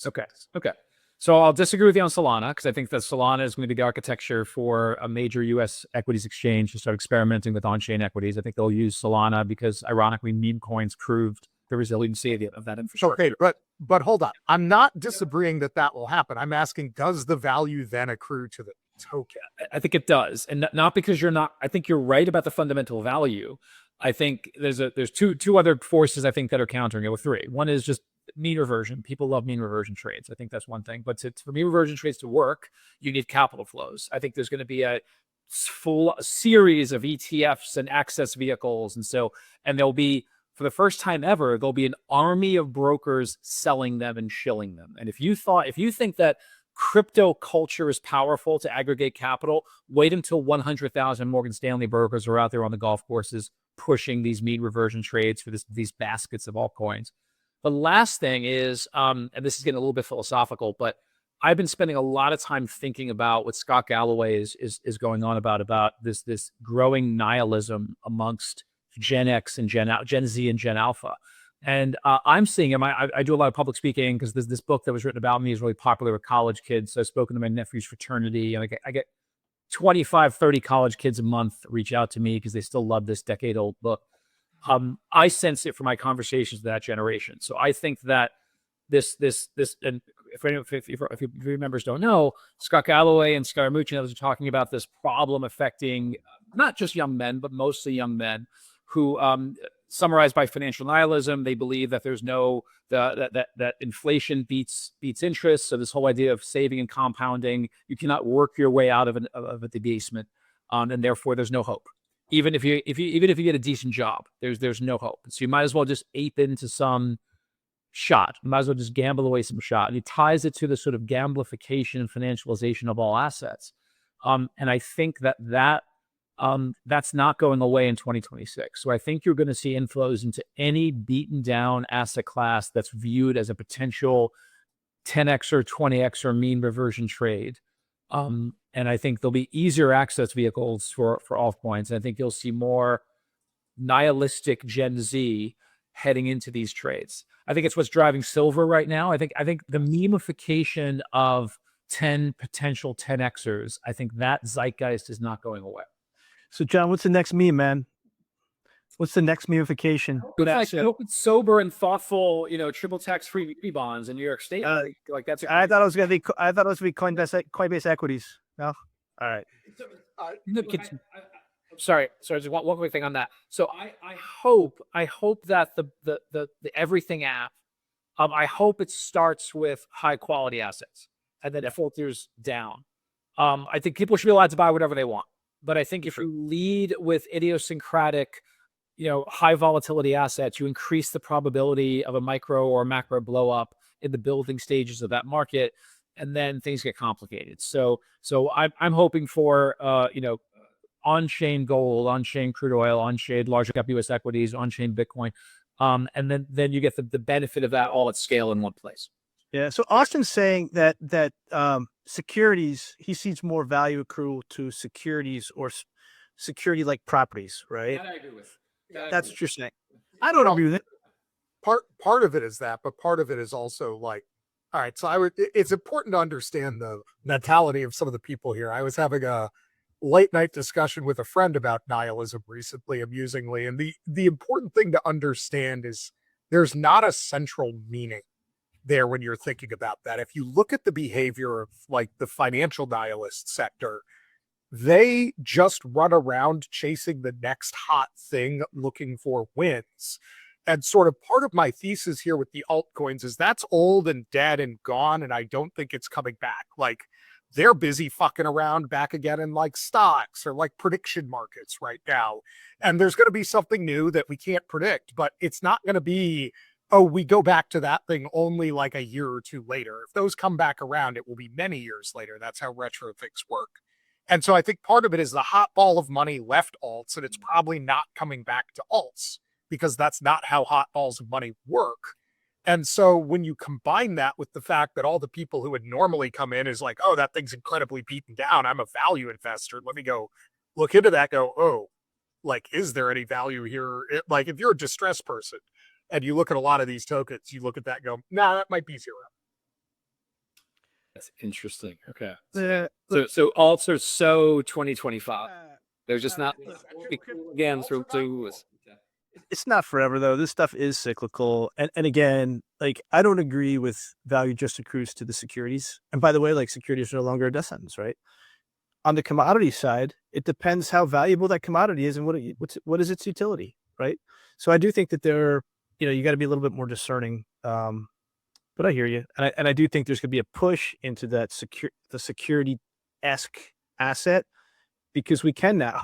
Okay. So I'll disagree with you on Solana because I think that Solana is going to be the architecture for a major U.S. equities exchange to start experimenting with on-chain equities. I think they'll use Solana because, ironically, meme coins proved the resiliency of that infrastructure. Okay, but hold on. I'm not disagreeing that will happen. I'm asking, does the value then accrue to the token? I think it does, and not because you're not. I think you're right about the fundamental value. I think there's two other forces I think that are countering it, with three. One is just mean reversion. People love mean reversion trades. I think that's one thing. But for mean reversion trades to work, you need capital flows. I think there's going to be a full series of ETFs and access vehicles, and there'll be, for the first time ever, there'll be an army of brokers selling them and shilling them. And if you think that crypto culture is powerful to aggregate capital, wait until 100,000 Morgan Stanley brokers are out there on the golf courses pushing these mean reversion trades for these baskets of altcoins. The last thing is, and this is getting a little bit philosophical, but I've been spending a lot of time thinking about what Scott Galloway is going on about this growing nihilism amongst Gen X and Gen Z and Gen Alpha. And I'm seeing him. I do a lot of public speaking because this book that was written about me is really popular with college kids. So I've spoken to my nephew's fraternity, and I get 25, 30 college kids a month reach out to me because they still love this decade-old book. I sense it from my conversations with that generation. So I think that and if your members don't know, Scott Galloway and Scaramucci and others are talking about this problem affecting not just young men, but mostly young men who, summarized by financial nihilism, they believe that there's no that inflation beats interest. So this whole idea of saving and compounding, you cannot work your way out of a debasement, and therefore there's no hope. Even if you get a decent job, there's no hope. So you might as well just ape into some shot. You might as well just gamble away some shot. And he ties it to the sort of gamblification and financialization of all assets. And I think that's not going away in 2026. So I think you're going to see inflows into any beaten down asset class that's viewed as a potential 10x or 20x or mean reversion trade. And I think there'll be easier access vehicles for altcoins. And I think you'll see more nihilistic Gen Z heading into these trades. I think it's what's driving silver right now. I think the memification of 10 potential 10xers, I think that zeitgeist is not going away. So, John, what's the next meme, man? What's the next memification? Sober and thoughtful, triple tax-free bonds in New York State. Like that's. I thought it was gonna be Coinbase equities. No, all right. Sorry. Just one quick thing on that. So I hope that the everything app, I hope it starts with high quality assets and then it filters down. I think people should be allowed to buy whatever they want, but I think if you lead with idiosyncratic, high volatility assets, you increase the probability of a micro or macro blow up in the building stages of that market, and then things get complicated. So I'm hoping for on-chain gold, on-chain crude oil, on-chain large cap US equities, on-chain Bitcoin, and then you get the benefit of that all at scale in one place. Yeah. So Austin's saying that securities, he sees more value accrue to securities or security like properties, right? That I agree with. That's what you're saying. I don't agree with it. Part of it is that, but part of it is also like, all right, so it's important to understand the mentality of some of the people here. I was having a late night discussion with a friend about nihilism recently, amusingly. And the important thing to understand is there's not a central meaning there when you're thinking about that. If you look at the behavior of like the financial nihilist sector, they just run around chasing the next hot thing, looking for wins. And sort of part of my thesis here with the altcoins is that's old and dead and gone, and I don't think it's coming back. Like, they're busy fucking around back again in like stocks or like prediction markets right now. And there's going to be something new that we can't predict, but it's not going to be, oh, we go back to that thing only like a year or two later. If those come back around, it will be many years later. That's how retro things work. And so I think part of it is the hot ball of money left alts, and it's probably not coming back to alts because that's not how hot balls of money work. And so when you combine that with the fact that all the people who would normally come in is like, oh, that thing's incredibly beaten down, I'm a value investor, let me go look into that, go, oh, like, is there any value here? Like, if you're a distressed person and you look at a lot of these tokens, you look at that and go, nah, that might be zero. That's interesting. Okay. So alts are so 2025. They're just not again through. It's not forever though. This stuff is cyclical. And again, like, I don't agree with value just accrues to the securities. And by the way, like, securities are no longer a death sentence, right? On the commodity side, it depends how valuable that commodity is and what is its utility, right? So I do think that you got to be a little bit more discerning. But I hear you. And I do think there's going to be a push into that the security-esque asset because we can now.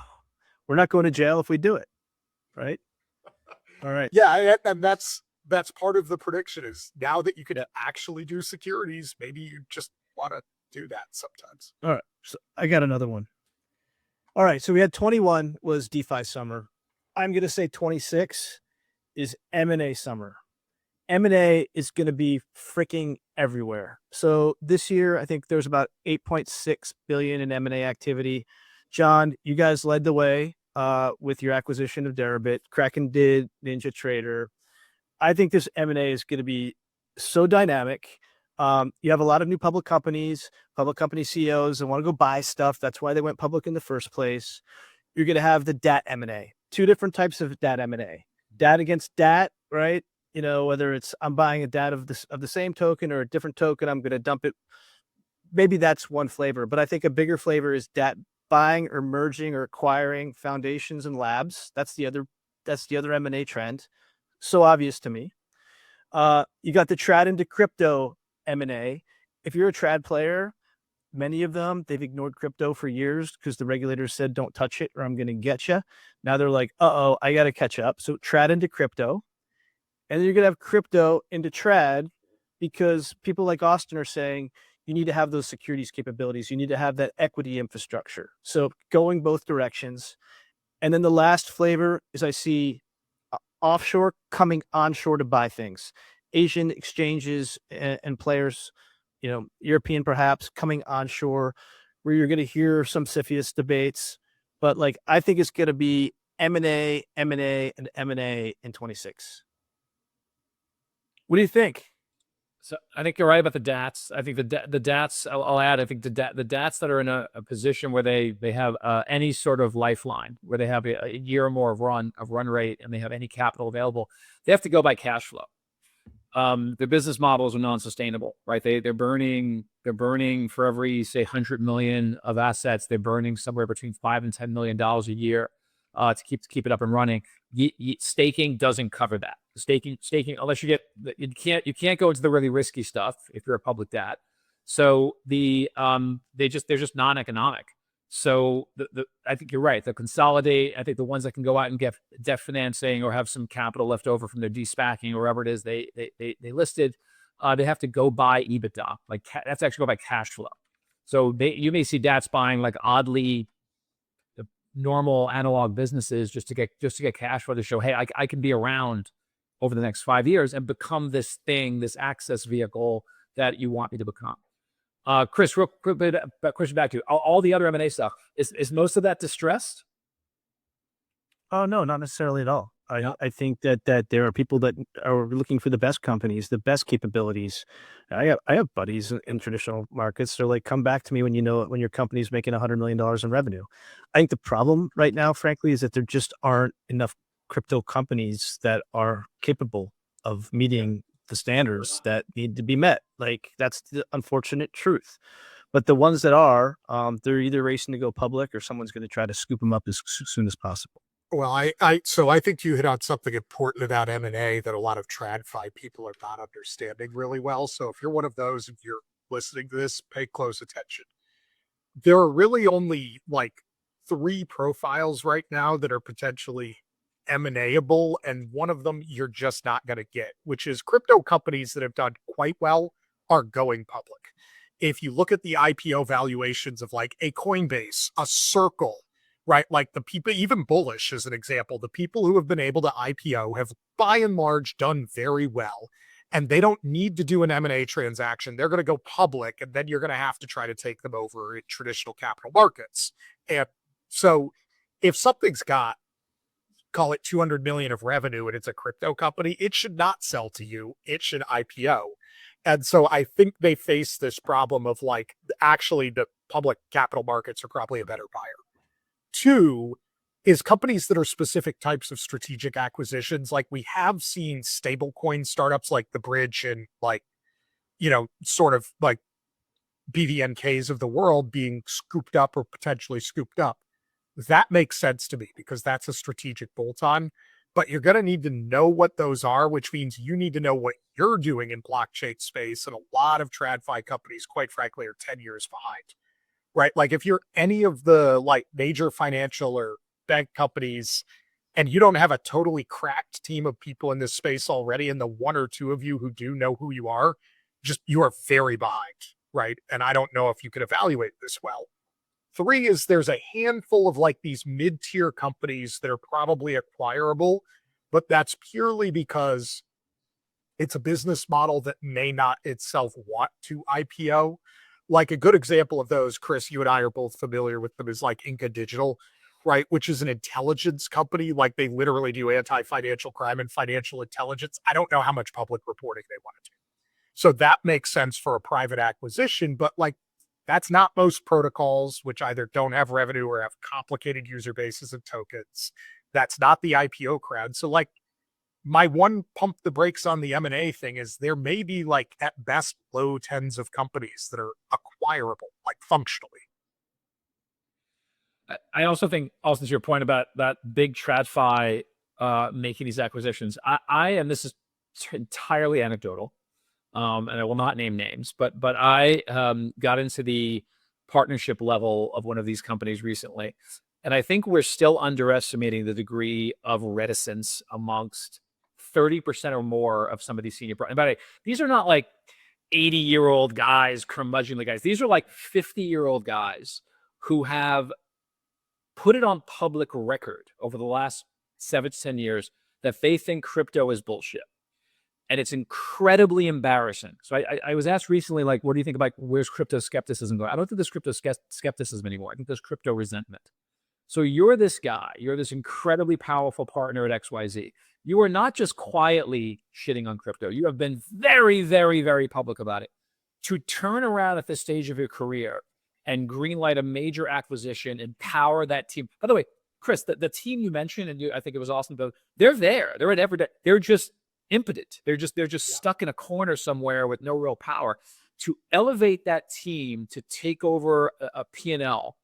We're not going to jail if we do it, right? All right. Yeah, and that's part of the prediction is now that you can actually do securities, maybe you just want to do that sometimes. All right. So I got another one. All right. So we had 21 was DeFi summer. I'm going to say 26 is M&A summer. M&A is going to be freaking everywhere. So this year, I think there's about 8.6 billion in M&A activity. John, you guys led the way with your acquisition of Deribit. Kraken did, Ninja Trader. I think this M&A is going to be so dynamic. You have a lot of new public company CEOs that want to go buy stuff. That's why they went public in the first place. You're going to have the DAT M&A, two different types of DAT M&A. DAT against DAT, right? you know, whether it's I'm buying a DAT of the same token or a different token, I'm going to dump it. Maybe that's one flavor, but I think a bigger flavor is DAT buying or merging or acquiring foundations and labs. That's the other M&A trend. So obvious to me. You got the trad into crypto M&A. If you're a trad player, many of them, they've ignored crypto for years because the regulators said, don't touch it or I'm going to get you. Now they're like, uh-oh, I got to catch up. So trad into crypto. And then you're going to have crypto into trad because people like Austin are saying you need to have those securities capabilities. You need to have that equity infrastructure. So going both directions. And then the last flavor is I see offshore coming onshore to buy things. Asian exchanges and players, you know, European perhaps coming onshore, where you're going to hear some CFIUS debates. But like, I think it's going to be M&A, M&A, and M&A in 26. What do you think? So I think you're right about the DATs. I think the DATs, I'll add, I think the DATs that are in a position where they have any sort of lifeline, where they have a year or more of run rate and they have any capital available, they have to go by cash flow. Their business models are non-sustainable, right? They're burning for every, say, 100 million of assets, they're burning somewhere between $5 and $10 million a year to keep it up and running. Staking doesn't cover that. Staking, unless you can't go into the really risky stuff if you're a public DAT. So they're just non-economic. So I think you're right. They'll consolidate. I think the ones that can go out and get debt financing or have some capital left over from their de-SPACing or whatever it is they listed, they have to go buy EBITDA. Like that's actually go by cash flow. So you may see DATs buying like oddly normal analog businesses just to get cash flow to show, hey, I can be around over the next 5 years and become this thing, this access vehicle that you want me to become. Chris, real quick question back to you. All the other M&A stuff, is most of that distressed? Oh, no, not necessarily at all. I think that there are people that are looking for the best companies, the best capabilities. I have buddies in traditional markets. They're like, come back to me when your company's making $100 million in revenue. I think the problem right now, frankly, is that there just aren't enough crypto companies that are capable of meeting the standards that need to be met. Like, that's the unfortunate truth. But the ones that are, they're either racing to go public or someone's going to try to scoop them up as soon as possible. Well, I think you hit on something important about M&A that a lot of TradFi people are not understanding really well. So if you're one of those, if you're listening to this, pay close attention. There are really only like 3 profiles right now that are potentially M&A-able, and one of them you're just not going to get, which is crypto companies that have done quite well are going public. If you look at the IPO valuations of like a Coinbase, a Circle, right? Like the people, even Bullish as an example, the people who have been able to IPO have by and large done very well, and they don't need to do an M&A transaction. They're going to go public, and then you're going to have to try to take them over in traditional capital markets. And so if something's got, call it 200 million of revenue and it's a crypto company, it should not sell to you. It should IPO. And so I think they face this problem of like, actually the public capital markets are probably a better buyer. 2 is companies that are specific types of strategic acquisitions. Like we have seen stablecoin startups like the Bridge and like, you know, sort of like BVNKs of the world being scooped up or potentially scooped up. That makes sense to me because that's a strategic bolt-on. But you're going to need to know what those are, which means you need to know what you're doing in blockchain space. And a lot of TradFi companies, quite frankly, are 10 years behind, right? Like if you're any of the like major financial or bank companies and you don't have a totally cracked team of people in this space already, and the 1 or 2 of you who do know who you are, you are very behind, right? And I don't know if you can evaluate this well. 3 is there's a handful of like these mid-tier companies that are probably acquirable, but that's purely because it's a business model that may not itself want to IPO. Like a good example of those, Chris, you and I are both familiar with them, is like Inca Digital, right? Which is an intelligence company. Like they literally do anti-financial crime and financial intelligence. I don't know how much public reporting they want to do. So that makes sense for a private acquisition, but like that's not most protocols, which either don't have revenue or have complicated user bases of tokens. That's not the IPO crowd. So like my one pump the brakes on the M&A thing is there may be like at best low tens of companies that are acquirable, like functionally. I also think, also to your point about that big TradFi making these acquisitions, and this is entirely anecdotal, and I will not name names, but I got into the partnership level of one of these companies recently, and I think we're still underestimating the degree of reticence amongst 30% or more of some of these senior partners. By the way, these are not like 80-year-old guys, curmudgeonly guys. These are like 50-year-old guys who have put it on public record over the last 7 to 10 years that they think crypto is bullshit. And it's incredibly embarrassing. So I was asked recently, like, what do you think about where's crypto skepticism going? I don't think there's crypto skepticism anymore. I think there's crypto resentment. So you're this guy, you're this incredibly powerful partner at XYZ. You are not just quietly shitting on crypto. You have been very, very, very public about it. To turn around at this stage of your career and greenlight a major acquisition, empower that team. By the way, Chris, the team you mentioned, and I think it was awesome, they're there. They're at every day. They're just impotent. They're just stuck in a corner somewhere with no real power. To elevate that team to take over a P&L,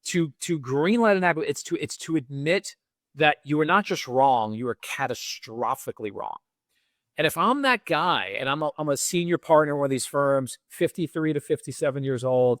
to greenlight an acquisition, it's to admit that you are not just wrong, you are catastrophically wrong. And if I'm that guy and I'm a senior partner in one of these firms, 53 to 57 years old,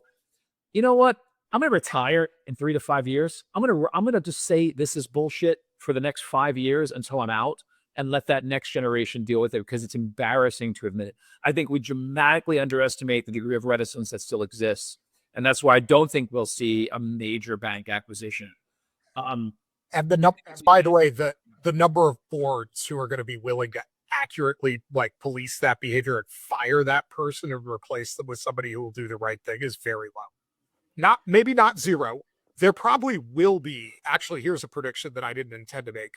you know what? I'm going to retire in 3 to 5 years. I'm going to just say this is bullshit for the next 5 years until I'm out, and let that next generation deal with it, because it's embarrassing to admit it. I think we dramatically underestimate the degree of reticence that still exists. And that's why I don't think we'll see a major bank acquisition. And by the way, the number of boards who are going to be willing to accurately like police that behavior and fire that person and replace them with somebody who will do the right thing is very low. Maybe not zero. There probably will be. Actually, here's a prediction that I didn't intend to make.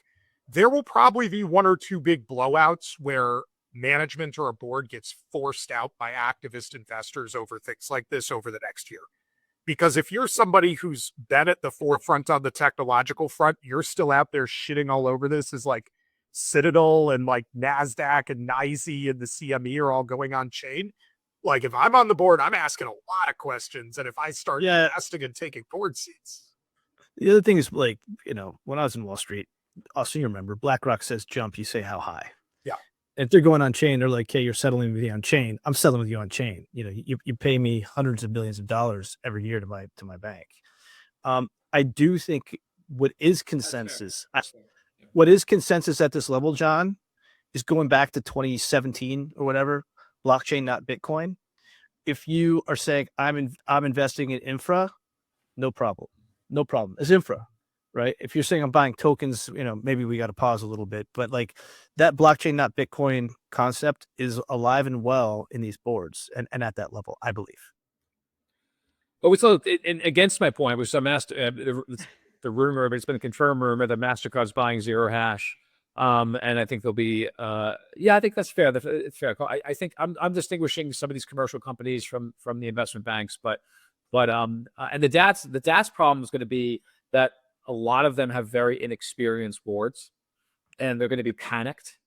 There will probably be 1 or 2 big blowouts where management or a board gets forced out by activist investors over things like this over the next year. Because if you're somebody who's been at the forefront on the technological front, you're still out there shitting all over this, as like Citadel and like NASDAQ and NYSE and the CME are all going on chain. Like if I'm on the board, I'm asking a lot of questions. And if I start investing and taking board seats. The other thing is, like, when I was in Wall Street, also, you remember, BlackRock says jump, you say how high. Yeah. And if they're going on chain, they're like, hey, you're settling with me on chain. I'm settling with you on chain. You pay me hundreds of billions of dollars every year to my bank. I do think what is consensus at this level, John, is going back to 2017 or whatever, blockchain, not Bitcoin. If you are saying I'm investing in infra, no problem. It's infra. Right. If you're saying I'm buying tokens, maybe we got to pause a little bit, but like that blockchain, not Bitcoin concept is alive and well in these boards and at that level, I believe. But we saw, and against my point, which I'm asked, the rumor, but it's been a confirmed rumor that MasterCard's buying Zero Hash. And I think there'll be, I think that's fair. It's fair. I think I'm distinguishing some of these commercial companies from the investment banks, but and the DATS problem is going to be that a lot of them have very inexperienced boards, and they're going to be panicked,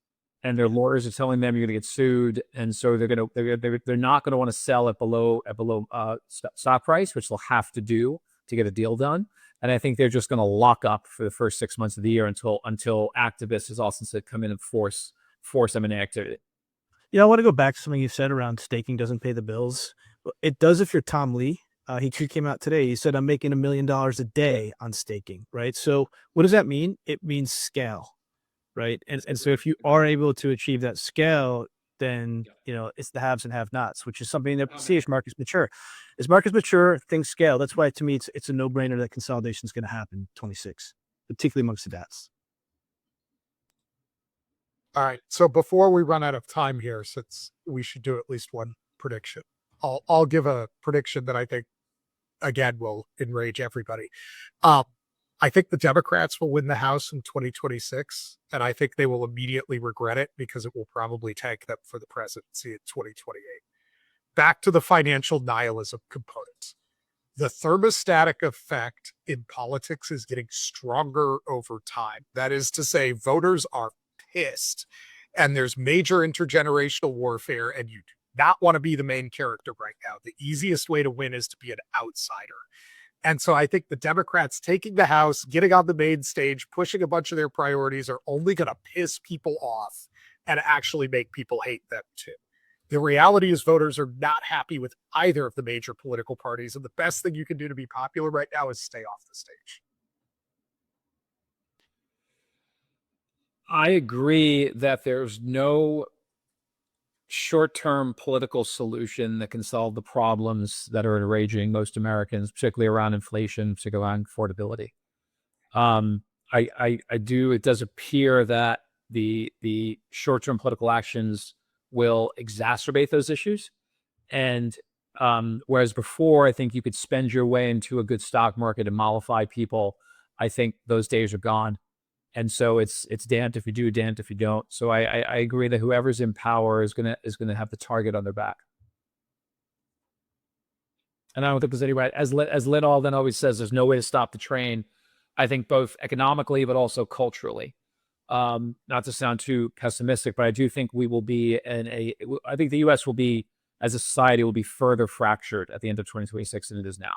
and their lawyers are telling them you're going to get sued, and so they're not going to want to sell at below stock price, which they'll have to do to get a deal done. And I think they're just going to lock up for the first 6 months of the year until activists, as Austin said, come in and force M&A activity. I want to go back to something you said around staking doesn't pay the bills. It does if you're Tom Lee. He came out today. He said, I'm making $1 million a day on staking, right? So what does that mean? It means scale, right? And so if you are able to achieve that scale, then, it's the haves and have-nots, which is something that we see as markets mature. As markets mature, things scale. That's why, to me, it's a no-brainer that consolidation is going to happen in 26, particularly amongst the DATs. All right. So before we run out of time here, since we should do at least one prediction, I'll give a prediction that I think, again, will enrage everybody. I think the Democrats will win the House in 2026, and I think they will immediately regret it because it will probably tank them for the presidency in 2028. Back to the financial nihilism components. The thermostatic effect in politics is getting stronger over time. That is to say, voters are pissed and there's major intergenerational warfare, and you do not want to be the main character right now. The easiest way to win is to be an outsider. And so I think the Democrats taking the House, getting on the main stage, pushing a bunch of their priorities are only going to piss people off and actually make people hate them too. The reality is voters are not happy with either of the major political parties. And the best thing you can do to be popular right now is stay off the stage. I agree that there's no short-term political solution that can solve the problems that are enraging most Americans, particularly around inflation, particularly around affordability. It does appear that the short-term political actions will exacerbate those issues. And whereas before, I think you could spend your way into a good stock market and mollify people, I think those days are gone. And so it's damned if you do, damned if you don't. So I agree that whoever's in power is gonna have the target on their back. And I don't think there's any right. As Lynn Alden always says, there's no way to stop the train. I think both economically, but also culturally. Not to sound too pessimistic, but I do think we will be I think the U.S. will be, as a society, will be further fractured at the end of 2026 than it is now.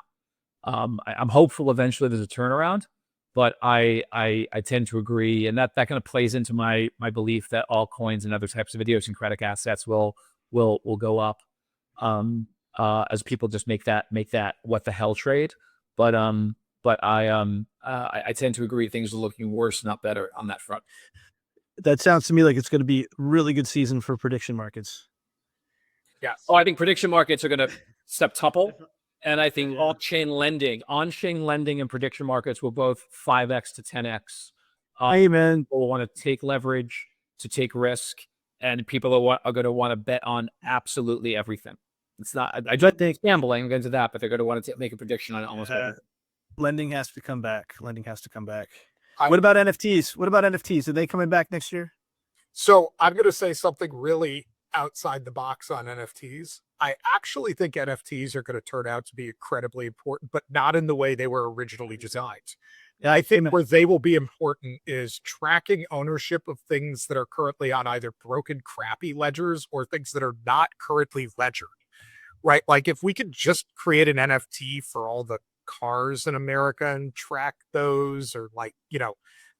I'm hopeful eventually there's a turnaround. But I tend to agree, and that kind of plays into my belief that altcoins and other types of idiosyncratic assets will go up as people just make that what the hell trade. But I tend to agree things are looking worse, not better on that front. That sounds to me like it's going to be a really good season for prediction markets. Yes. Oh, I think prediction markets are going to septuple. And I think on-chain lending and prediction markets will both 5x to 10x. Amen. People will want to take leverage, to take risk, and people are going to want to bet on absolutely everything. It's not, I just think gambling, I'm going to that, but they're going to want to make a prediction on almost everything. Lending has to come back. What about NFTs? Are they coming back next year? So I'm going to say something really outside the box on NFTs. I actually think NFTs are going to turn out to be incredibly important, but not in the way they were originally designed. Yeah, I think where they will be important is tracking ownership of things that are currently on either broken, crappy ledgers or things that are not currently ledgered, right? Like if we could just create an NFT for all the cars in America and track those, or like,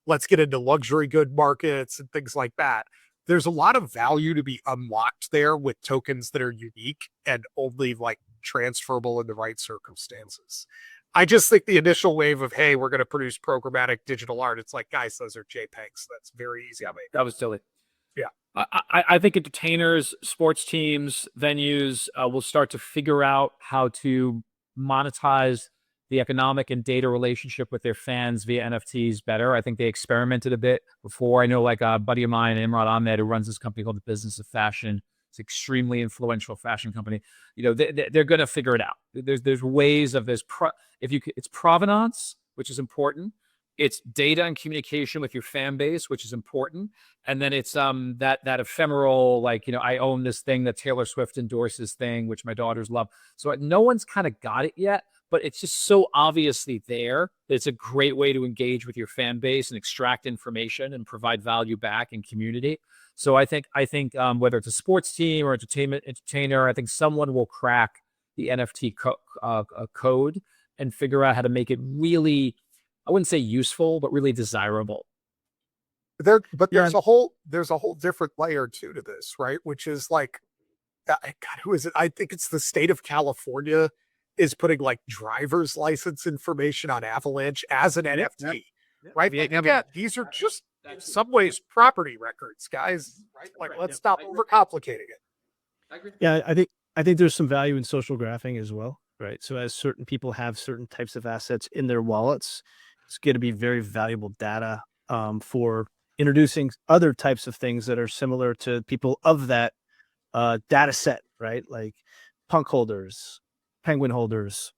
let's get into luxury good markets and things like that. There's a lot of value to be unlocked there with tokens that are unique and only like transferable in the right circumstances. I just think the initial wave of, hey, we're going to produce programmatic digital art. It's like, guys, those are JPEGs. That's very easy. That was silly. Yeah. I think entertainers, sports teams, venues will start to figure out how to monetize the economic and data relationship with their fans via NFTs better. I think they experimented a bit before. I know like a buddy of mine, Imran Ahmed, who runs this company called The Business of Fashion. It's an extremely influential fashion company. They're going to figure it out. There's ways of it's provenance, which is important. It's data and communication with your fan base, which is important. And then it's that ephemeral, like, I own this thing that Taylor Swift endorses thing, which my daughters love. So no one's kind of got it yet. But it's just so obviously there that it's a great way to engage with your fan base and extract information and provide value back in community. So I think whether it's a sports team or entertainer, I think someone will crack the NFT code and figure out how to make it really, I wouldn't say useful, but really desirable. There's a whole different layer too to this, right? Which is like, God, who is it? I think it's the state of California is putting like driver's license information on Avalanche as an NFT, right? Like, these are just in some ways property records, guys. Right? Like, let's stop overcomplicating it. I agree. Yeah, I think there's some value in social graphing as well, right? So as certain people have certain types of assets in their wallets, it's going to be very valuable data for introducing other types of things that are similar to people of that data set, right? Like punk holders, penguin holders.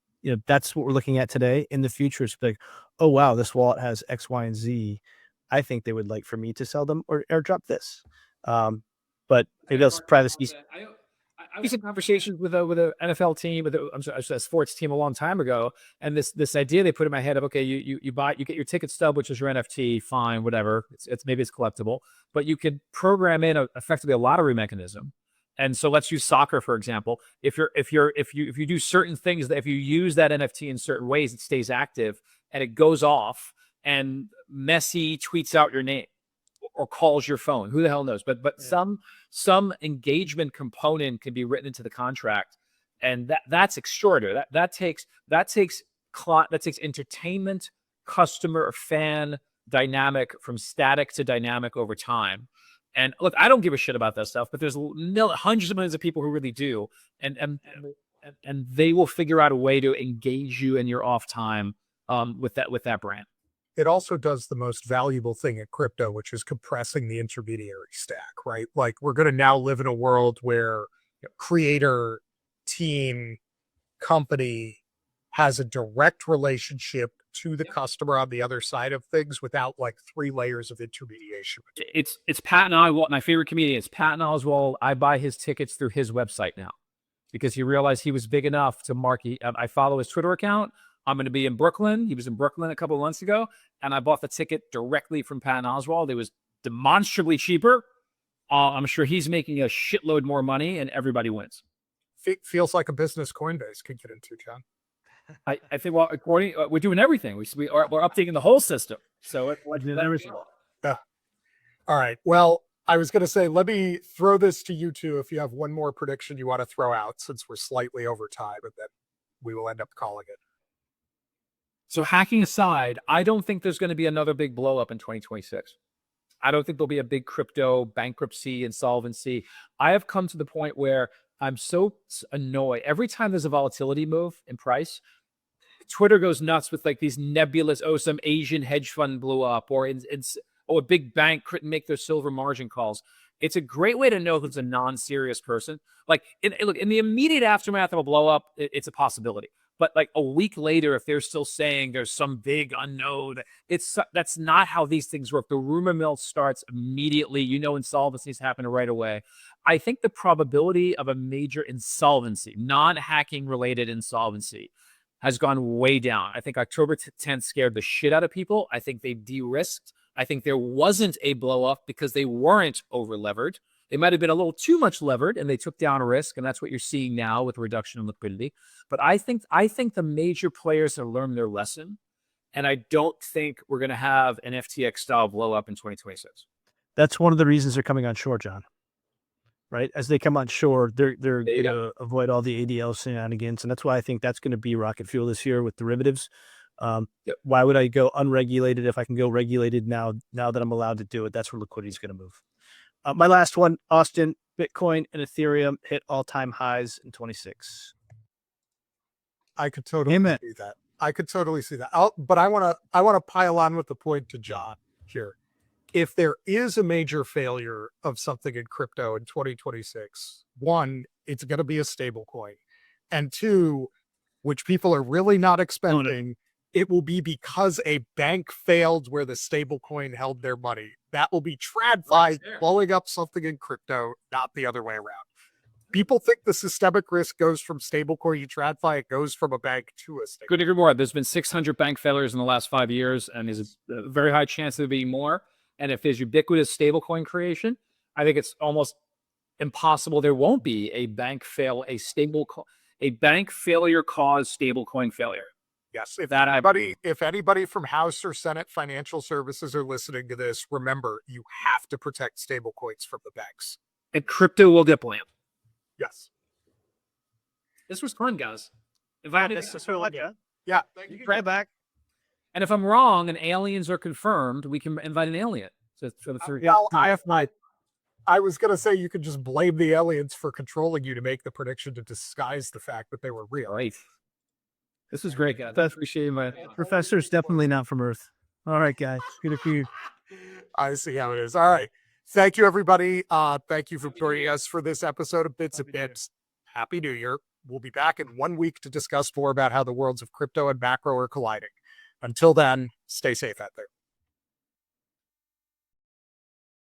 That's what we're looking at today. In the future, it's like, oh wow, this wallet has X, Y, and Z. I think they would like for me to sell them or airdrop this. But maybe that's privacy. I was in conversations with a NFL team, I'm sorry, a sports team a long time ago, and this idea they put in my head of, okay, you get your ticket stub, which is your NFT, fine, whatever. It's maybe it's collectible, but you could program in effectively a lottery mechanism. And so let's use soccer for example. If you do certain things, that if you use that NFT in certain ways, it stays active and it goes off, and Messi tweets out your name or calls your phone. Who the hell knows? But some engagement component can be written into the contract, and that's extraordinary. That takes entertainment, customer or fan dynamic from static to dynamic over time. And look, I don't give a shit about that stuff, but there's hundreds of millions of people who really do, and they will figure out a way to engage you in your off time with that brand. It also does the most valuable thing in crypto, which is compressing the intermediary stack, right? Like we're going to now live in a world where creator, team, company has a direct relationship to the customer on the other side of things without like 3 layers of intermediation. It's Patton Oswalt, my favorite comedian. It's Patton Oswalt. I buy his tickets through his website now because he realized he was big enough to mark. I follow his Twitter account. I'm going to be in Brooklyn. He was in Brooklyn a couple of months ago, and I bought the ticket directly from Patton Oswalt. It was demonstrably cheaper. I'm sure he's making a shitload more money, and everybody wins. Feels like a business Coinbase could get into, John. I think, well, according we're doing everything. We're updating the whole system. So it's everything. Yeah. All right. Well, I was going to say, let me throw this to you two if you have one more prediction you want to throw out, since we're slightly over time, and then we will end up calling it. So hacking aside, I don't think there's going to be another big blow up in 2026. I don't think there'll be a big crypto bankruptcy, insolvency. I have come to the point where I'm so annoyed. Every time there's a volatility move in price, Twitter goes nuts with like these nebulous, some Asian hedge fund blew up, or a big bank couldn't make their silver margin calls. It's a great way to know who's a non-serious person. Like, look, in the immediate aftermath of a blow up, it's a possibility. But like a week later, if they're still saying there's some big unknown, that's not how these things work. The rumor mill starts immediately. Insolvencies happen right away. I think the probability of a major insolvency, non-hacking related insolvency, has gone way down. I think October 10th scared the shit out of people. I think they de-risked. I think there wasn't a blow up because they weren't over levered. They might have been a little too much levered and they took down a risk. And that's what you're seeing now with reduction in liquidity. But I think the major players have learned their lesson. And I don't think we're going to have an FTX style blow up in 2026. That's one of the reasons they're coming on shore, John. Right? As they come on shore, they're going to avoid all the ADL shenanigans. And that's why I think that's going to be rocket fuel this year with derivatives. Why would I go unregulated if I can go regulated now that I'm allowed to do it? That's where liquidity is going to move. My last one, Austin, Bitcoin and Ethereum hit all-time highs in 26. I could totally see that. I could totally see that. But I want to pile on with the point to John here. If there is a major failure of something in crypto in 2026, one, it's going to be a stable coin. And two, which people are really not expecting, it will be because a bank failed where the stable coin held their money. That will be TradFi blowing up something in crypto, not the other way around. People think the systemic risk goes from stablecoin to TradFi. It goes from a bank to a stable. Couldn't agree more. There's been 600 bank failures in the last 5 years, and there's a very high chance there being more. And if there's ubiquitous stablecoin creation, I think it's almost impossible there won't be a bank failure cause stablecoin failure. Yes. If anybody from House or Senate financial services are listening to this, remember, you have to protect stablecoins from the banks. And crypto will get blamed. Yes. This was fun, guys. Yeah. You can try back. And if I'm wrong and aliens are confirmed, we can invite an alien. I was going to say you could just blame the aliens for controlling you to make the prediction to disguise the fact that they were real. Right. This was great, guys. I appreciate my Professor's definitely not from Earth. All right, guys. Good to see you. I see how it is. All right. Thank you, everybody. Thank you for joining us for this episode of Bits Bips. Happy New Year. We'll be back in 1 week to discuss more about how the worlds of crypto and macro are colliding. Until then, stay safe out there.